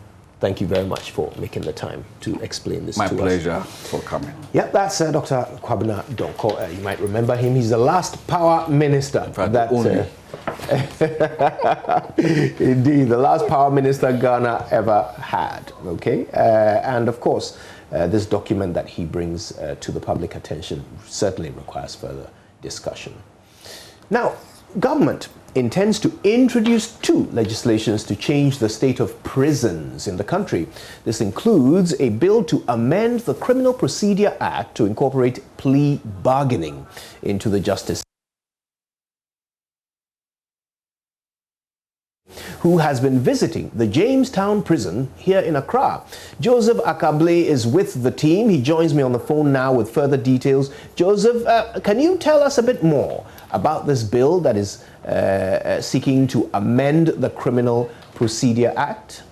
thank you very much for making the time to explain this to us. My pleasure for coming. Yeah, that's Dr. Kwabena Donkor. You might remember him. He's the last power minister that... Indeed, the last power minister Ghana ever had. Okay, and of course, this document that he brings to the public attention certainly requires further discussion. Now, government intends to introduce 2 legislations to change the state of prisons in the country. This includes a bill to amend the Criminal Procedure Act to incorporate plea bargaining into the justice, who has been visiting the Jamestown prison here in Accra. Joseph Akable is with the team. He joins me on the phone now with further details. Joseph, can you tell us a bit more about this bill that is seeking to amend the Criminal Procedure Act?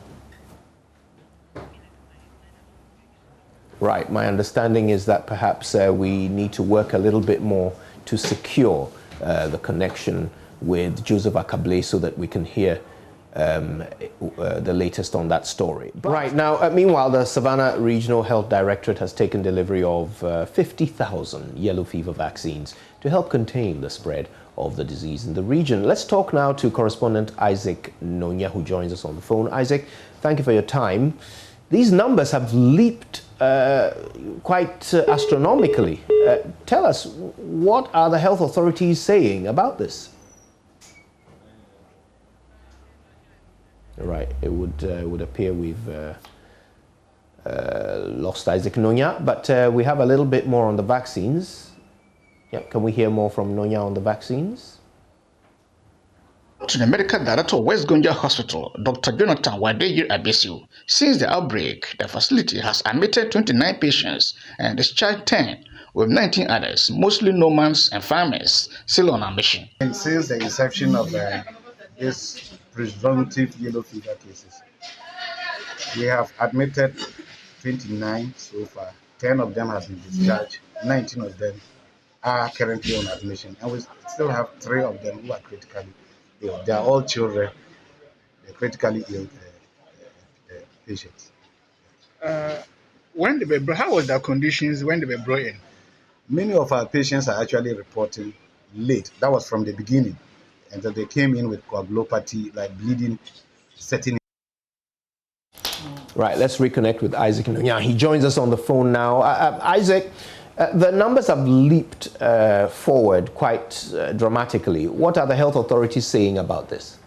Right, my understanding is that perhaps we need to work a little bit more to secure the connection with Joseph Akable so that we can hear the latest on that story. Right now, meanwhile, the Savannah Regional Health Directorate has taken delivery of 50,000 yellow fever vaccines to help contain the spread of the disease in the region. Let's talk now to correspondent Isaac Nonya, who joins us on the phone. Isaac, thank you for your time. These numbers have leaped quite astronomically. Tell us, what are the health authorities saying about this? Right, it would appear we've lost Isaac Nonya, but we have a little bit more on the vaccines. Yeah, can we hear more from Nonya on the vaccines? To the medical director of West Gonja Hospital, Dr. Jonathan Wadeji Abesu, since the outbreak, the facility has admitted 29 patients and discharged 10, with 19 others, mostly nomads and farmers, still on admission. And since the inception of this presumptive yellow fever cases, we have admitted 29 so far. 10 of them have been discharged, 19 of them are currently on admission, and we still have 3 of them who are critically ill. They are all children, they're critically ill patients. When they were, how was their conditions when they were brought in? Many of our patients are actually reporting late. That was from the beginning. And then they came in with coagulopathy, like bleeding, setting. Right, let's reconnect with Isaac Nonya. He joins us on the phone now. Isaac, the numbers have leaped forward quite dramatically. What are the health authorities saying about this?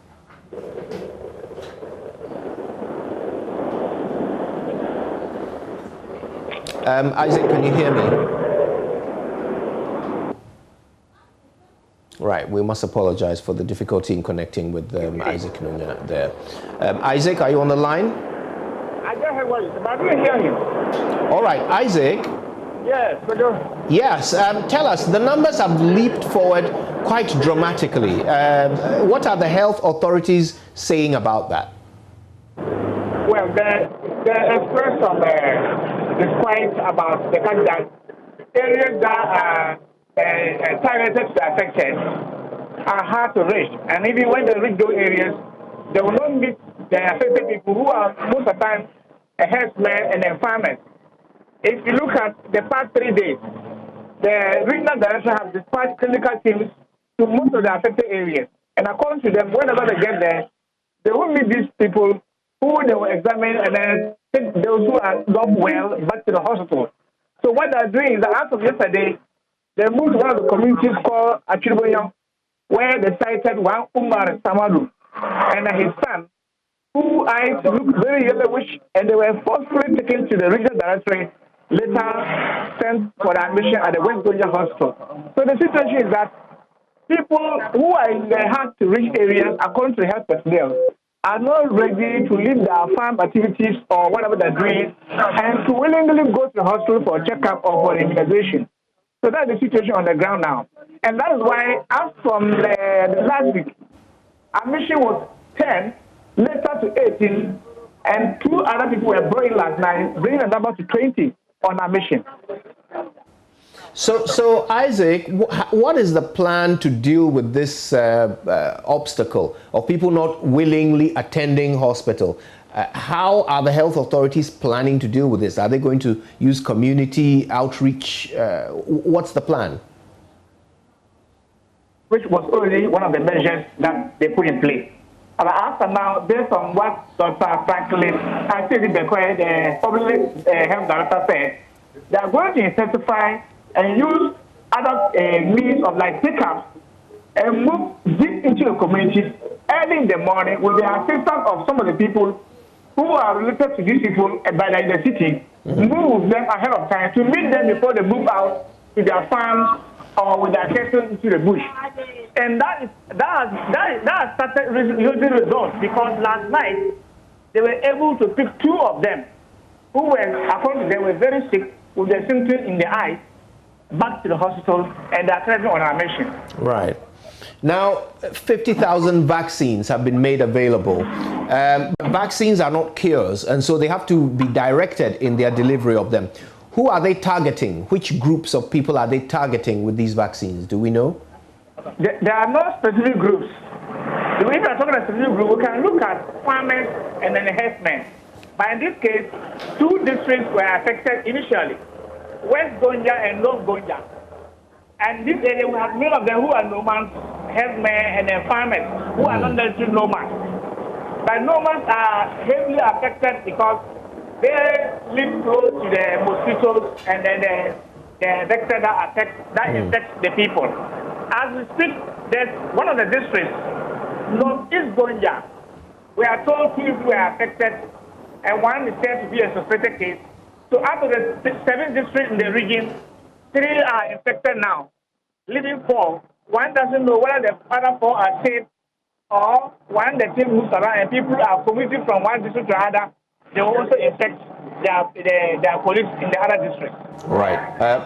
Isaac, can you hear me? Right, we must apologize for the difficulty in connecting with Isaac Nonya there. Isaac, are you on the line? I don't have one, but I didn't hear him. All right, Isaac. Yes, but yes, tell us, the numbers have leaped forward quite dramatically. What are the health authorities saying about that? Well, the express of disquiet about the fact that areas that are targeted to affected are hard to reach, and even when they reach those areas, they will not meet the affected people who are most of the time herdsmen and then farmers. If you look at the past 3 days, the regional director has dispatched clinical teams to most of the affected areas, and according to them, whenever they get there, they will meet these people who they will examine and then take those who are not well back to the hospital. So what they're doing is that as of yesterday, they moved to one of the communities called Achiriboyam, where they cited one Umar Samaru and his son, who eyes looked very yellowish, and they were forcefully taken to the regional directorate, later sent for admission at the West Gonja Hospital. So the situation is that people who are in the hard-to-reach areas, according to the health personnel, are not ready to leave their farm activities or whatever they're doing and to willingly go to the hospital for a checkup or for immunization. So that's the situation on the ground now. And that is why, as from the last week, admission was 10, later to 18, and 2 other people were brought in last night, bringing the number to 20 on admission. So Isaac, what is the plan to deal with this obstacle of people not willingly attending hospital? How are the health authorities planning to deal with this? Are they going to use community outreach? What's the plan? Which was already one of the measures that they put in place. But after now, based on what Dr. Franklin, the public health director said, they are going to intensify and use other means of like pickups and move deep into the communities early in the morning with the assistance of some of the people who are related to these people by the city, move them ahead of time to meet them before they move out to their farms or with their cattle into the bush. And that has started using results, because last night they were able to pick 2 of them who were, according to them, were very sick with their symptoms in the eyes, back to the hospital, and they're currently on our mission. Right. Now, 50,000 vaccines have been made available. Vaccines are not cures, and so they have to be directed in their delivery of them. Who are they targeting? Which groups of people are they targeting with these vaccines? Do we know? There are no specific groups. If we are talking about civilian group, we can look at farmers and then herdsmen. But in this case, two districts were affected initially, West Gonja and North Gonja. And this area, we have many of them who are nomads, herdsmen, and then farmers who are not necessarily nomads. But nomads are heavily affected because they live close to the mosquitoes and then the vector that infects the people. As we speak, there's one of the districts, Northeast Gonja. We are told 2 people were affected, and one is said to be a suspected case. So out of the 7 districts in the region, 3 are infected now, leaving 4. One doesn't know whether the other 4 are safe or when the team moves around and people are commuting from one district to another, they will also infect their colleagues in the other district. Right.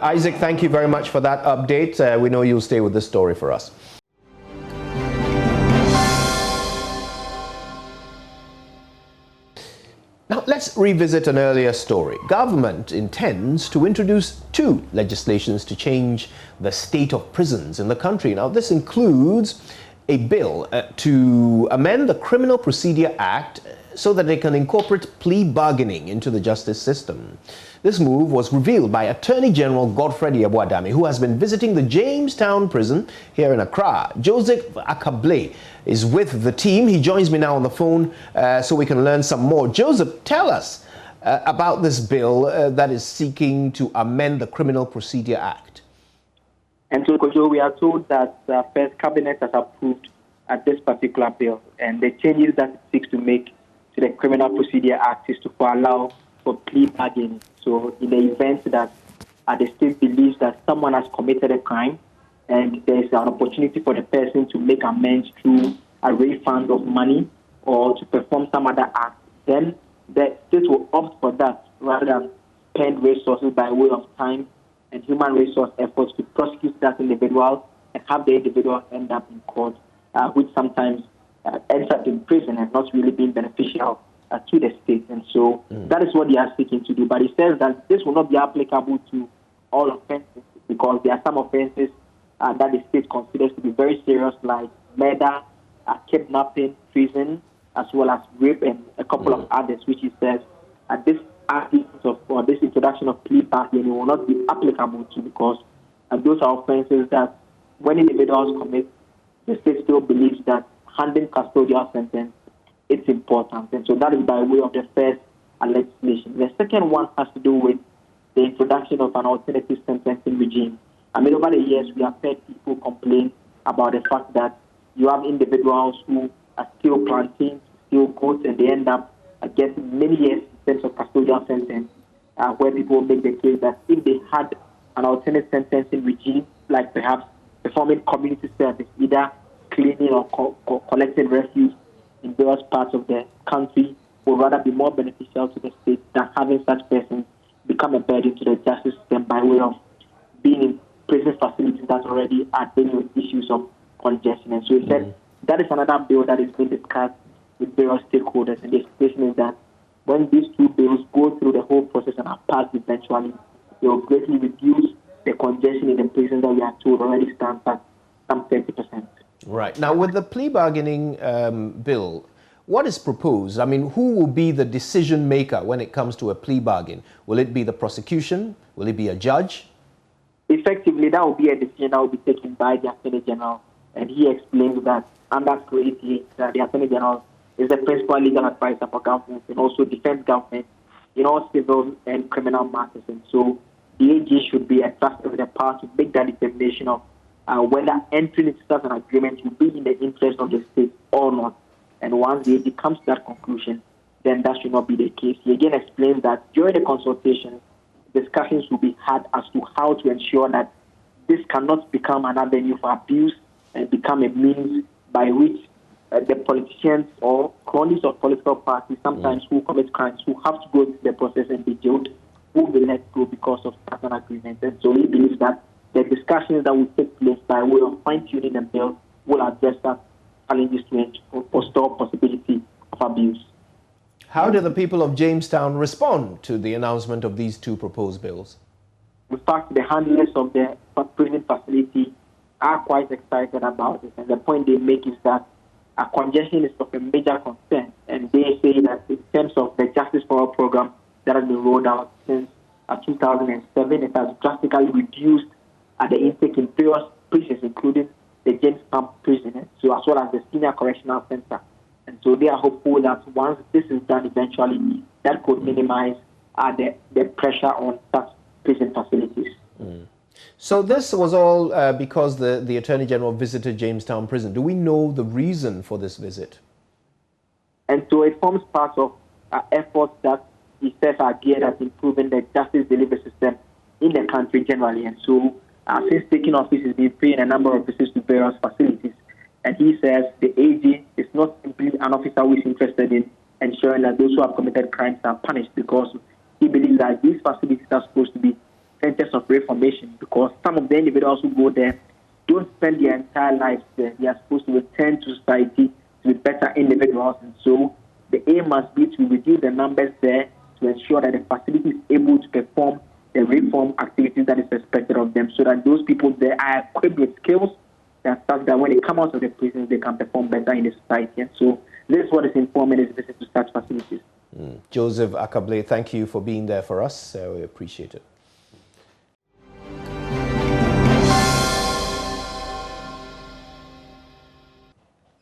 Isaac, thank you very much for that update. We know you'll stay with this story for us. Now, let's revisit an earlier story. Government intends to introduce 2 legislations to change the state of prisons in the country. Now, this includes a bill to amend the Criminal Procedure Act so that they can incorporate plea bargaining into the justice system. This move was revealed by Attorney General Godfred Yeboadame, who has been visiting the Jamestown prison here in Accra. Joseph Akable is with the team. He joins me now on the phone so we can learn some more. Joseph, tell us about this bill that is seeking to amend the Criminal Procedure Act. And so, Kojo, we are told that the first cabinet has approved this particular bill, and the changes that it seeks to make to the Criminal Procedure Act is to allow for plea bargaining. So, in the event that the state believes that someone has committed a crime, and there is an opportunity for the person to make amends through a refund of money or to perform some other act, then the state will opt for that rather than spend resources by way of time and human resource efforts to prosecute that individual and have the individual end up in court, which sometimes ends up in prison and not really being beneficial to the state. And so that is what they are seeking to do. But it says that this will not be applicable to all offenses because there are some offenses that the state considers to be very serious, like murder, kidnapping, treason, as well as rape and a couple of others, which it says this this introduction of plea bargaining will not be applicable to because those are offenses that when individuals commit, the state still believes that handing custodial sentence is important. And so that is by way of the first legislation. The second one has to do with the introduction of an alternative sentencing regime. I mean, over the years, we have heard people complain about the fact that you have individuals who are still planting, still goats, and they end up getting many years in terms of custodial sentence, where people make the case that if they had an alternate sentencing regime, like perhaps performing community service, either cleaning or collecting refuse in various parts of the country, would rather be more beneficial to the state than having such persons become a burden to the justice system by way of being in prison facilities that already are dealing with issues of congestion. And so he said that is another bill that is being discussed with various stakeholders, and the expectation is that when these 2 bills go through the whole process and are passed eventually, they will greatly reduce the congestion in the prisons that we are told already stands at some 30%. Right. Now, with the plea bargaining bill, what is proposed? I mean, who will be the decision maker when it comes to a plea bargain? Will it be the prosecution? Will it be a judge? Effectively, that will be a decision that will be taken by the Attorney General, and he explains that under 288, the Attorney General is the principal legal advisor for government and also defense government in all civil and criminal matters. And so the AG should be entrusted with the power to make that determination of whether entering into such an agreement will be in the interest of the state or not. And once the AG comes to that conclusion, then that should not be the case. He again explains that during the consultation, discussions will be had as to how to ensure that this cannot become an avenue for abuse and become a means by which the politicians or cronies of political parties, sometimes who commit crimes, who have to go through the process and be jailed, will be let go because of such an agreement. And so he believes that the discussions that will take place by way of fine-tuning the bill will address that challenges to forestall possibility of abuse. How did the people of Jamestown respond to the announcement of these 2 proposed bills? In fact, the handlers of the prison facility are quite excited about it. And the point they make is that congestion is of a major concern. And they say that in terms of the Justice for All program that has been rolled out since 2007, it has drastically reduced the intake in various prisons, including the Jamestown prison, so as well as the Senior Correctional Center. And so they are hopeful that once this is done eventually, that could minimize the pressure on such prison facilities. So this was all because the Attorney General visited Jamestown Prison. Do we know the reason for this visit? And so it forms part of efforts that he says are geared at improving the justice delivery system in the country generally. And so since taking office, he's been paying a number of visits to various facilities. And he says the AG is not simply an officer who is interested in ensuring that those who have committed crimes are punished, because he believes that these facilities are supposed to be centers of reformation, because some of the individuals who go there don't spend their entire lives there. They are supposed to return to society to be better individuals. And so the aim must be to reduce the numbers there to ensure that the facility is able to perform the reform activities that is expected of them, so that those people there are equipped with skills that such that when they come out of the prisons, they can perform better in the society. And so this is what is informing this visit to such facilities. Joseph Akable, thank you for being there for us. We appreciate it.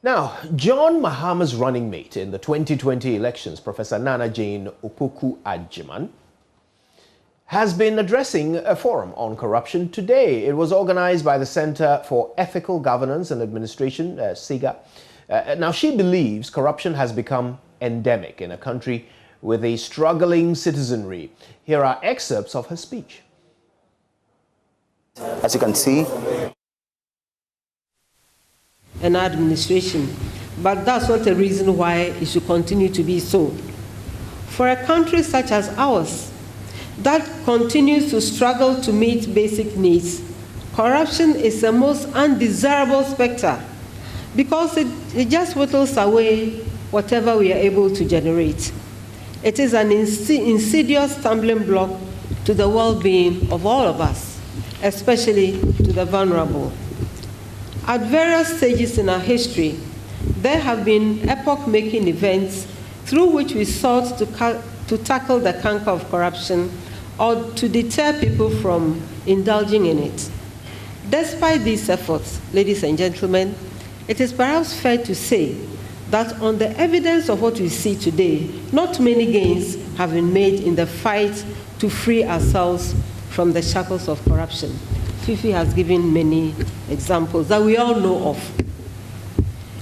Now, John Mahama's running mate in the 2020 elections, Professor Nana Jane Opoku-Agyeman, has been addressing a forum on corruption today. It was organized by the Center for Ethical Governance and Administration, SIGA. Now, she believes corruption has become endemic in a country with a struggling citizenry. Here are excerpts of her speech. As you can see, an administration, but that's not a reason why it should continue to be so. For a country such as ours, that continues to struggle to meet basic needs, corruption is the most undesirable specter, because it just whittles away whatever we are able to generate. It is an insidious stumbling block to the well-being of all of us, especially to the vulnerable. At various stages in our history, there have been epoch-making events through which we sought to tackle the canker of corruption or to deter people from indulging in it. Despite these efforts, ladies and gentlemen, it is perhaps fair to say that on the evidence of what we see today, not many gains have been made in the fight to free ourselves from the shackles of corruption. Fifi has given many examples that we all know of.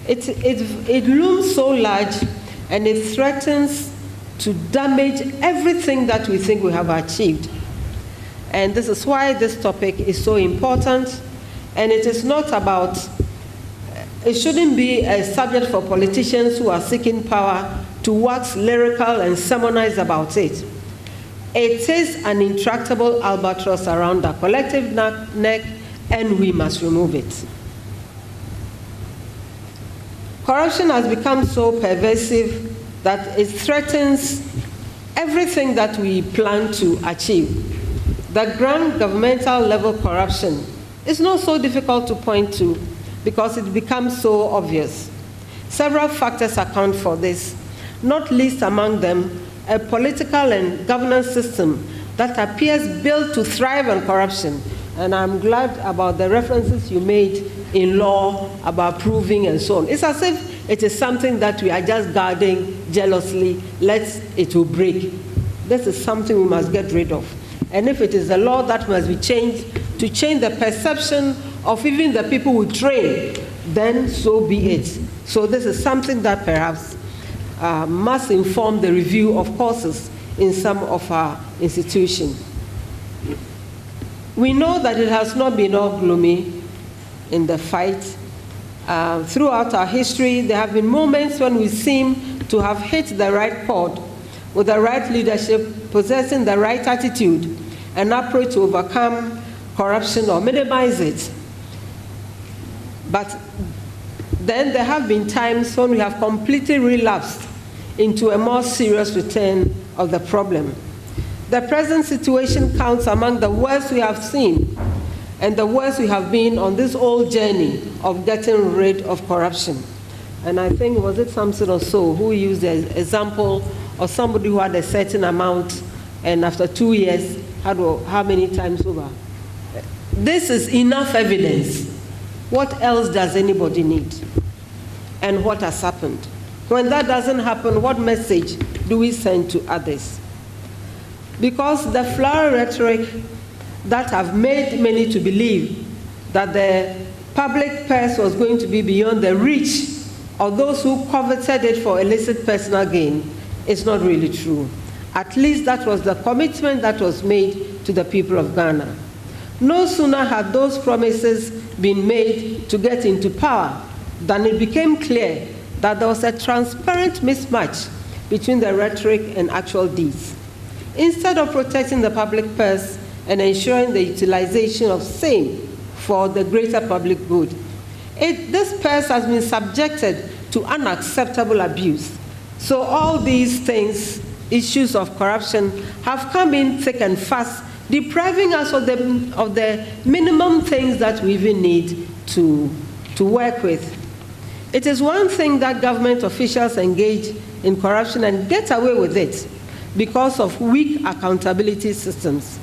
It looms so large, and it threatens to damage everything that we think we have achieved. And this is why this topic is so important, and it is not about, it shouldn't be a subject for politicians who are seeking power to wax lyrical and sermonize about it. It is an intractable albatross around our collective neck, and we must remove it. Corruption has become so pervasive that it threatens everything that we plan to achieve. The grand governmental level corruption is not so difficult to point to because it becomes so obvious. Several factors account for this, not least among them a political and governance system that appears built to thrive on corruption. And I'm glad about the references you made in law about proving and so on. It's as if it is something that we are just guarding jealously, lest it will break. This is something we must get rid of. And if it is a law that must be changed to change the perception of even the people we train, then so be it. So this is something that perhaps must inform the review of courses in some of our institutions. We know that it has not been all gloomy in the fight. Throughout our history, there have been moments when we seem to have hit the right chord with the right leadership, possessing the right attitude, an approach to overcome corruption or minimize it. But then there have been times when we have completely relapsed into a more serious return of the problem. The present situation counts among the worst we have seen and the worst we have been on this old journey of getting rid of corruption. And I think, was it Samson or so, who used the example of somebody who had a certain amount and after 2 years had how many times over? This is enough evidence. What else does anybody need? And what has happened? When that doesn't happen, what message do we send to others? Because the flowery rhetoric that have made many to believe that the public purse was going to be beyond the reach of those who coveted it for illicit personal gain is not really true. At least that was the commitment that was made to the people of Ghana. No sooner had those promises been made to get into power than it became clear that there was a transparent mismatch between the rhetoric and actual deeds. Instead of protecting the public purse and ensuring the utilization of same for the greater public good, this purse has been subjected to unacceptable abuse. So all these things, issues of corruption, have come in thick and fast, depriving us of the minimum things that we even need to work with. It is one thing that government officials engage in corruption and get away with it because of weak accountability systems.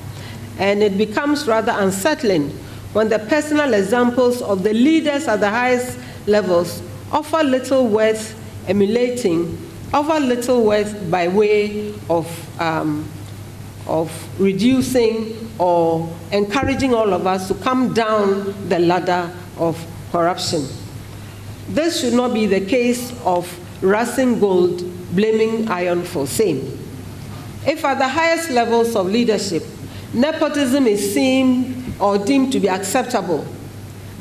And it becomes rather unsettling when the personal examples of the leaders at the highest levels offer little worth emulating, offer little worth by way of reducing or encouraging all of us to come down the ladder of corruption. This should not be the case of racing gold, blaming iron for same. If at the highest levels of leadership, nepotism is seen or deemed to be acceptable,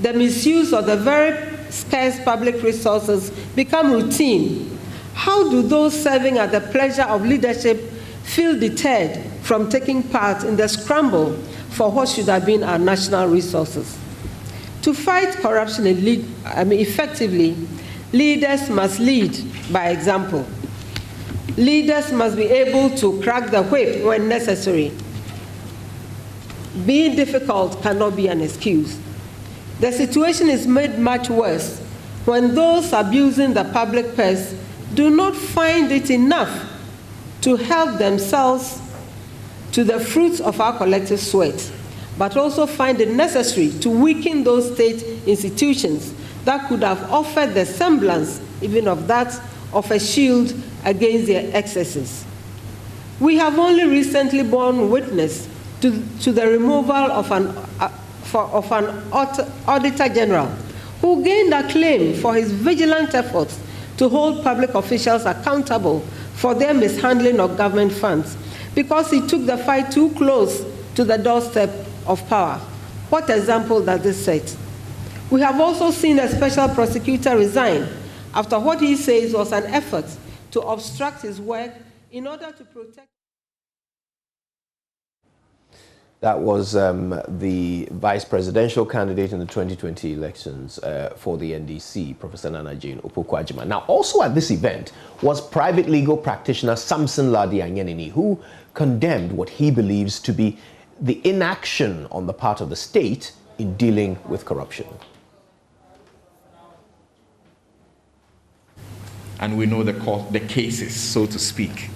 the misuse of the very scarce public resources become routine. How do those serving at the pleasure of leadership feel deterred from taking part in the scramble for what should have been our national resources? To fight corruption effectively, leaders must lead by example. Leaders must be able to crack the whip when necessary. Being difficult cannot be an excuse. The situation is made much worse when those abusing the public purse do not find it enough to help themselves to the fruits of our collective sweat, but also find it necessary to weaken those state institutions that could have offered the semblance even of that of a shield against their excesses. We have only recently borne witness to the removal of an Auditor General who gained acclaim for his vigilant efforts to hold public officials accountable for their mishandling of government funds because he took the fight too close to the doorstep of power. What example does this set? We have also seen a special prosecutor resign after what he says was an effort to obstruct his work in order to protect. That was the vice presidential candidate in the 2020 elections for the NDC, Professor Nana Jane Opoku-Agyeman. Now, also at this event was private legal practitioner Samson Ladi Anyenini, who condemned what he believes to be the inaction on the part of the state in dealing with corruption. And we know the cases, so to speak.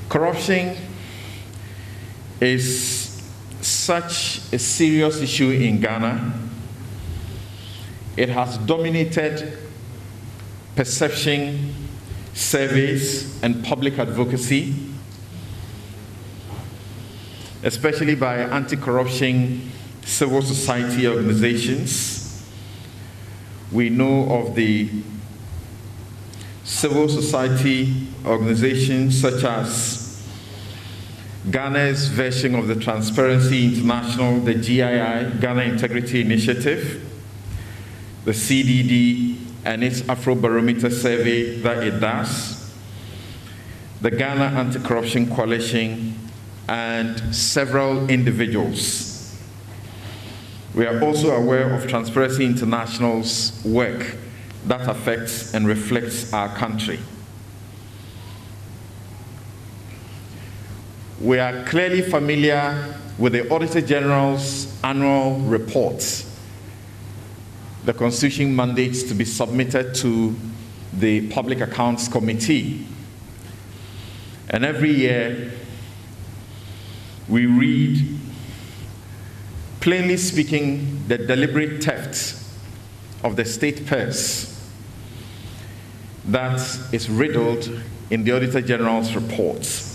Corruption is such a serious issue in Ghana. It has dominated perception surveys and public advocacy, especially by anti-corruption civil society organizations. We know of the civil society organizations such as Ghana's version of the Transparency International, the GII, Ghana Integrity Initiative, the CDD and its Afrobarometer survey that it does, the Ghana Anti-Corruption Coalition, and several individuals. We are also aware of Transparency International's work that affects and reflects our country. We are clearly familiar with the Auditor General's annual reports the Constitution mandates to be submitted to the Public Accounts Committee. And every year, we read, plainly speaking, the deliberate theft of the state purse that is riddled in the Auditor General's reports.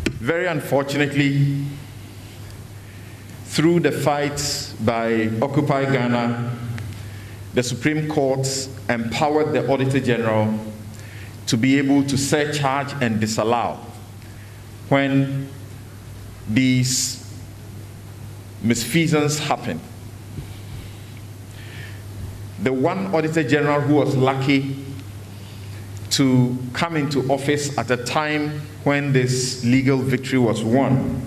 Very unfortunately, through the fight by Occupy Ghana, the Supreme Court empowered the Auditor General to be able to surcharge and disallow when these misfeasance happen. The one Auditor General who was lucky to come into office at a time when this legal victory was won,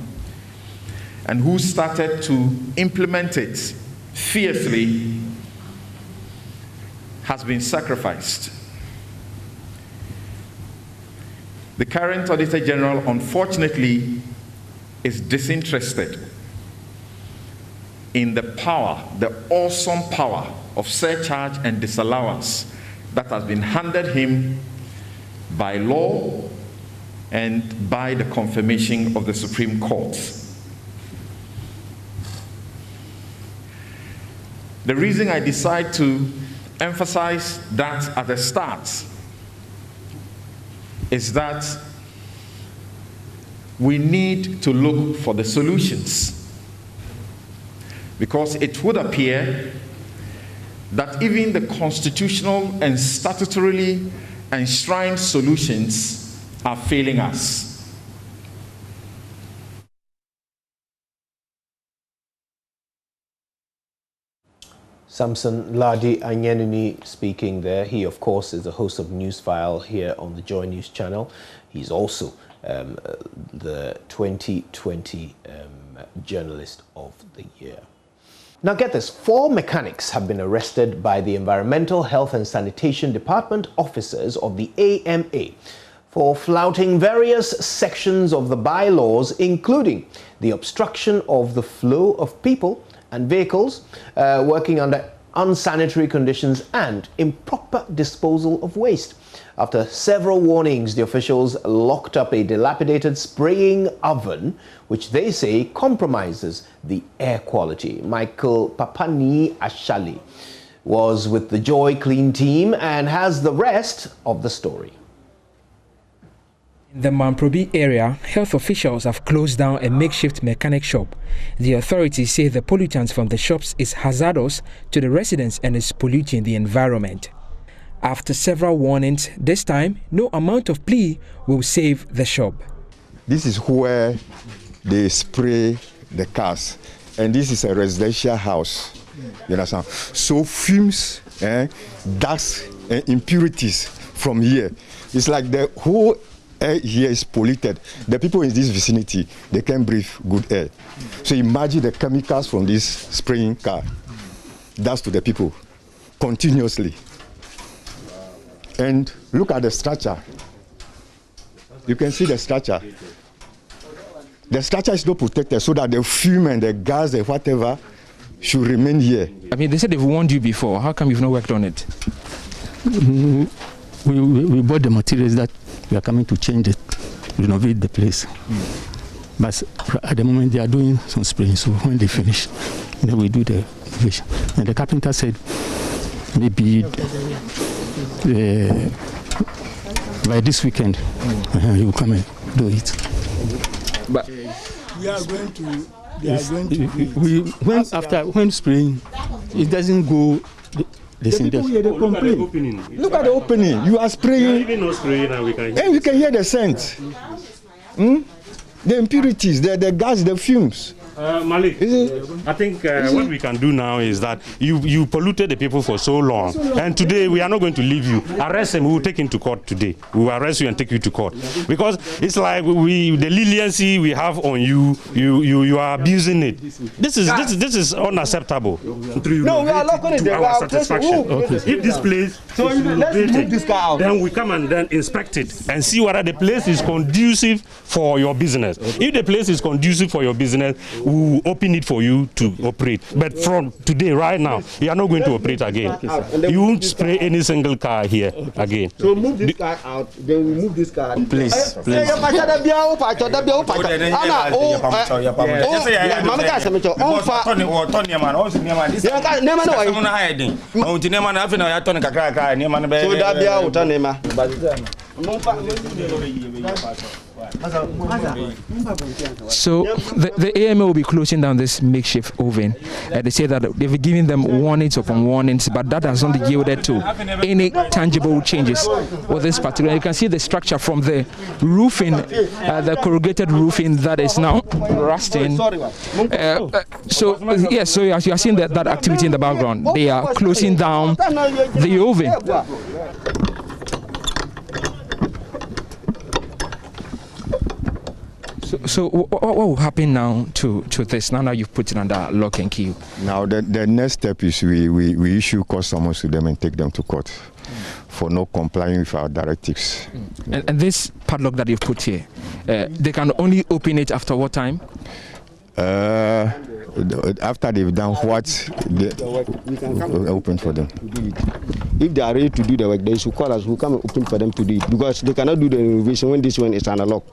and who started to implement it fiercely, has been sacrificed. The current Auditor General, unfortunately, is disinterested in the power, the awesome power of surcharge and disallowance that has been handed him by law and by the confirmation of the Supreme Court. The reason I decide to emphasize that at the start is that we need to look for the solutions, because it would appear that even the constitutional and statutorily enshrined solutions are failing us. Samson Ladi Anyenuni speaking there. He, of course, is the host of Newsfile here on the Joy News channel. He's also the 2020 Journalist of the Year. Now get this, 4 mechanics have been arrested by the Environmental Health and Sanitation Department officers of the AMA for flouting various sections of the bylaws, including the obstruction of the flow of people and vehicles, working under unsanitary conditions, and improper disposal of waste. After several warnings, the officials locked up a dilapidated spraying oven, which they say compromises the air quality. Michael Papani Ashali was with the Joy Clean team and has the rest of the story. In the Mamprobi area, health officials have closed down a makeshift mechanic shop. The authorities say the pollutants from the shops is hazardous to the residents and is polluting the environment. After several warnings, this time, no amount of plea will save the shop. This is where they spray the cars, and this is a residential house. You understand? So fumes, dust, and impurities from here. It's like the whole air here is polluted. The people in this vicinity, they can't breathe good air. So imagine the chemicals from this spraying car. That's to the people continuously. And look at the structure. You can see the structure. The structure is not protected so that the fume and the gas and whatever should remain here. I mean, they said they've warned you before. How come you've not worked on it? We bought the materials that we are coming to change it, renovate the place. But at the moment they are doing some spraying, so when they finish, then we do the renovation. And the carpenter said maybe by this weekend he will come and do it. But we are going to. When spraying, it doesn't go. The people here, they complain. Look at the opening. You are spraying. Even no spraying, and we can hear. And you can hear the scent. The impurities, the gas, the fumes. Malik, I think what we can do now is that you polluted the people for so long, and today we are not going to leave you. Arrest him. We will take him to court today. We will arrest you and take you to court because it's like the leniency we have on you. You are abusing it. This is unacceptable. No, we are not going to our satisfaction. If this place, so let's move this car out. Then we come and then inspect it and see whether the place is conducive for your business. If the place is conducive for your business, we will open it for you to operate. But from today, right now, you are not going to operate again. You won't spray any single car here again. So move this car out, then we move this car. Please, please. So the AMA will be closing down this makeshift oven. They say that they've given them warnings upon warnings, but that has not yielded to any tangible changes with this particular. You can see the structure from the roofing, the corrugated roofing that is now rusting. So yes, so you are seeing that activity in the background. They are closing down the oven. So what will happen now to this? Now you've put it under lock and key. Now the next step is we issue customers to them and take them to court for not complying with our directives. And this padlock that you've put here, they can only open it after what time? After they've done what they open for them. If they are ready to do the work, they should call us. We'll come and open for them to do it, because they cannot do the renovation when this one is analog.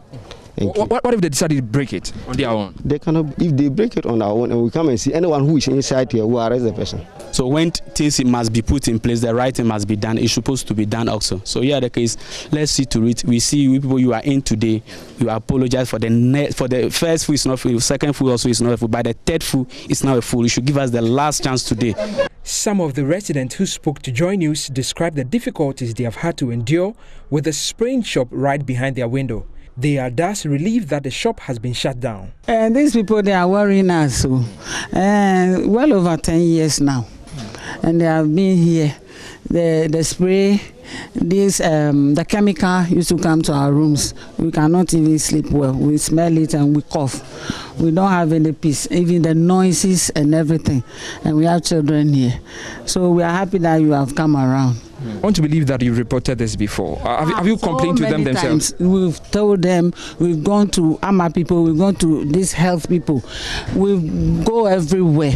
What if they decide to break it on their own? They cannot. If they break it on our own, and we come and see anyone who is inside here, we arrest the person. So when things must be put in place, the right thing must be done. It's supposed to be done also. So yeah, the case. Let's see to it. We see you people you are in today. You apologize for the first food is not full, second food also is not full, but the third food is now a full. You should give us the last chance today. Some of the residents who spoke to JoyNews described the difficulties they have had to endure with the spraying shop right behind their window. They are thus relieved that the shop has been shut down. These people, they are worrying us well over 10 years now. And they have been here. The spray, the chemical used to come to our rooms. We cannot even sleep well. We smell it and we cough. We don't have any peace, even the noises and everything. And we have children here. So we are happy that you have come around. I want to believe that you reported this before. Have you complained to them themselves? We've told them, we've gone to AMA people, we've gone to these health people. We go everywhere.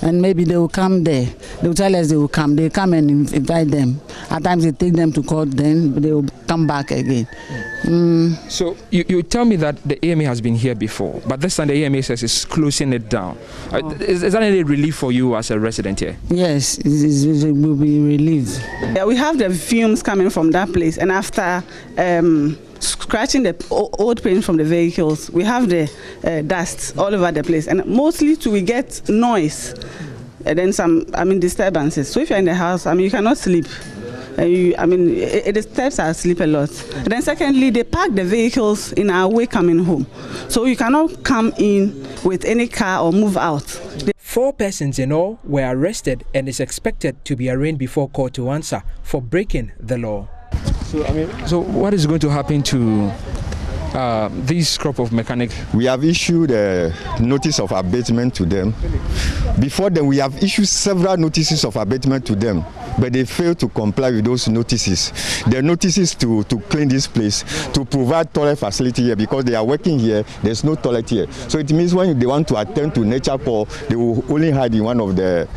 And maybe they will come there. They will tell us they will come. They come and invite them. At times they take them to court, then they will come back again. So you tell me that the AMA has been here before, but this time the AMA says it's closing it down. Is that any relief for you as a resident here? Yes, it will be relieved. Yeah, we have the fumes coming from that place, and after scratching the old paint from the vehicles, we have the dust all over the place, and mostly we get noise and then some disturbances. So if you're in the house, you cannot sleep. It disturbs our sleep a lot. And then secondly, they park the vehicles in our way coming home, so you cannot come in with any car or move out. 4 persons in all were arrested and is expected to be arraigned before court to answer for breaking the law. So what is going to happen to this crop of mechanics? We have issued a notice of abatement to them. Before then, we have issued several notices of abatement to them, but they failed to comply with those notices. The notices to clean this place, to provide toilet facility here, because they are working here, there's no toilet here. So it means when they want to attend to nature call, they will only hide in one of the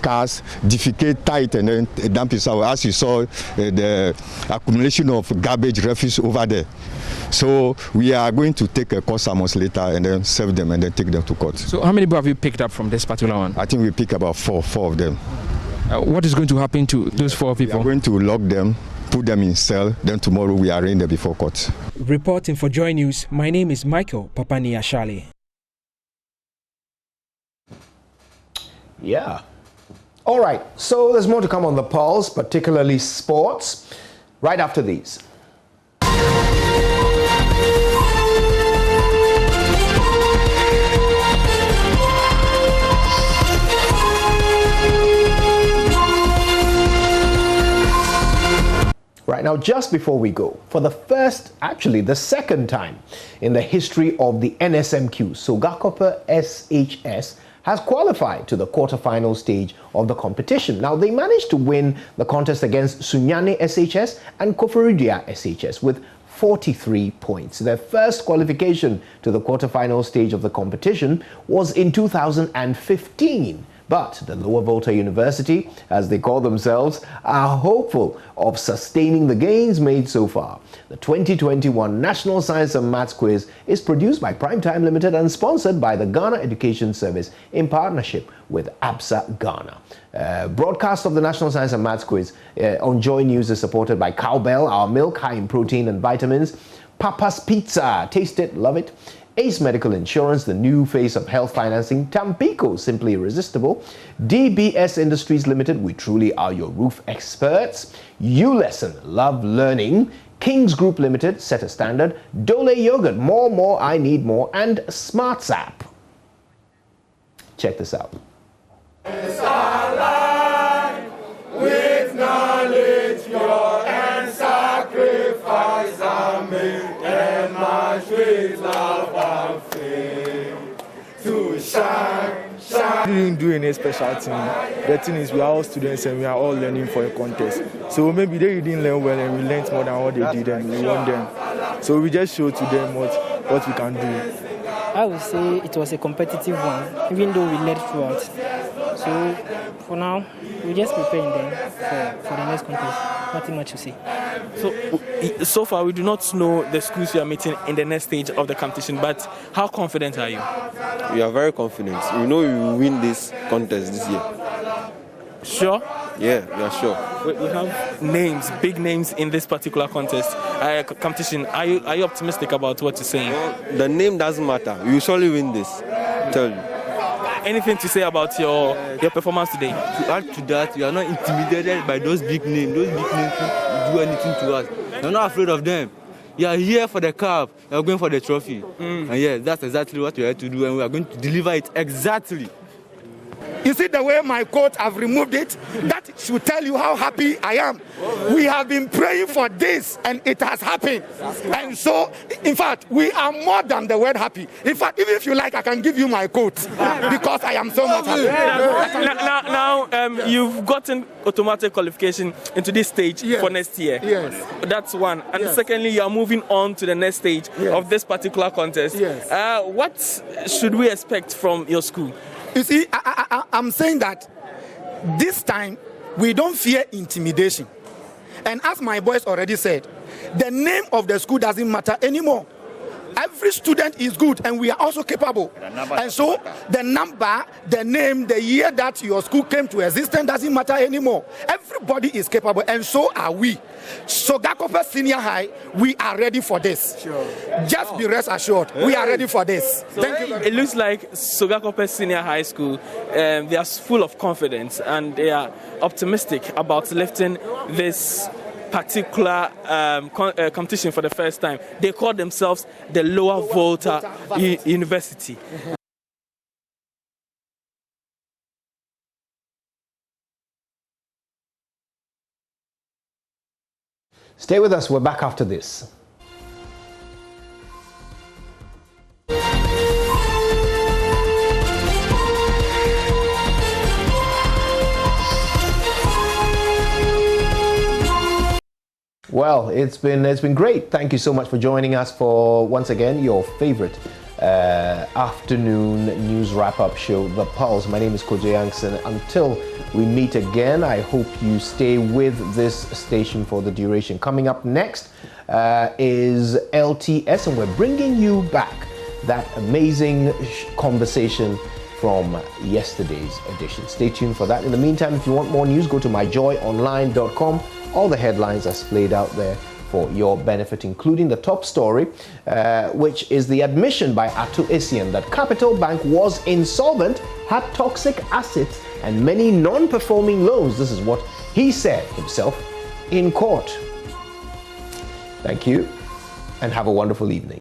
cars, defecate tight, and then dump it out. As you saw, the accumulation of garbage, refuse over there. So we are going to take a customers later and then serve them and then take them to court. So how many people have you picked up from this particular one? I think we pick about four of them. What is going to happen to those 4 people? We are going to lock them, put them in cell, then tomorrow we arraign them before court. Reporting for JoyNews, my name is Michael Papani Ashali. Yeah. All right, so there's more to come on the pulse, particularly sports, right after these. Right now, just before we go, for the second time in the history of the NSMQ, Sogakope SHS has qualified to the quarterfinal stage of the competition. Now, they managed to win the contest against Sunyani SHS and Koforidua SHS with 43 points. Their first qualification to the quarterfinal stage of the competition was in 2015. But the Lower Volta University, as they call themselves, are hopeful of sustaining the gains made so far. The 2021 National Science and Maths Quiz is produced by Primetime Limited and sponsored by the Ghana Education Service in partnership with ABSA Ghana. Broadcast of the National Science and Maths Quiz on JoyNews is supported by Cowbell, our milk high in protein and vitamins, Papa's Pizza, taste it, love it, Ace Medical Insurance, the new face of health financing, Tampico, simply irresistible, DBS Industries Limited, we truly are your roof experts, ULesson, love learning, Kings Group Limited, set a standard, Dole Yogurt, more, I need more, and SmartSap. Check this out. It's our life with knowledge, pure and sacrifice are made, and my sweet love and faith to shine. We didn't do any special thing. The thing is, we are all students and we are all learning for a contest. So maybe they didn't learn well and we learned more than what they did and we won them. So we just showed to them what we can do. I would say it was a competitive one, even though we led throughout. So for now, we're just preparing them for the next contest. Nothing much to say. So far, we do not know the schools you are meeting in the next stage of the competition, but how confident are you? We are very confident. We know we will win this contest this year. Sure? Yeah, we are sure. We have names, big names in this particular contest, competition. Are you optimistic about what you're saying? Well, the name doesn't matter. We will surely win this. I tell you. Anything to say about your performance today? To add to that, we are not intimidated by those big names. Those big names will do anything to us. We are not afraid of them. We are here for the cup. We are going for the trophy. And yeah, that's exactly what we are to do, and we are going to deliver it exactly. You see the way my coat have removed it? That should tell you how happy I am. We have been praying for this and it has happened. And so, in fact, we are more than the word happy. In fact, even if you like, I can give you my coat because I am so much happy. Now, you've gotten automatic qualification into this stage for next year. Yes. That's one. And secondly, you are moving on to the next stage of this particular contest. Yes. What should we expect from your school? You see, I'm saying that this time we don't fear intimidation. And as my boys already said, the name of the school doesn't matter anymore. Every student is good and we are also capable. And so the number, the name, the year that your school came to existence doesn't matter anymore. Everybody is capable and so are we. So Gakope Senior High, we are ready for this. Just be rest assured, we are ready for this. So thank you. It looks like Sogakope Senior High School, they are full of confidence and they are optimistic about lifting this particular competition for the first time. They call themselves the Lower Volta University. Stay with us, we're back after this. Well, it's been great. Thank you so much for joining us for, once again, your favorite afternoon news wrap-up show, The Pulse. My name is Kojo Yankson. Until we meet again, I hope you stay with this station for the duration. Coming up next is LTS, and we're bringing you back that amazing conversation from yesterday's edition. Stay tuned for that. In the meantime, if you want more news, go to myjoyonline.com. All the headlines are splayed out there for your benefit, including the top story, which is the admission by Atu Essien that Capital Bank was insolvent, had toxic assets, and many non-performing loans. This is what he said himself in court. Thank you, and have a wonderful evening.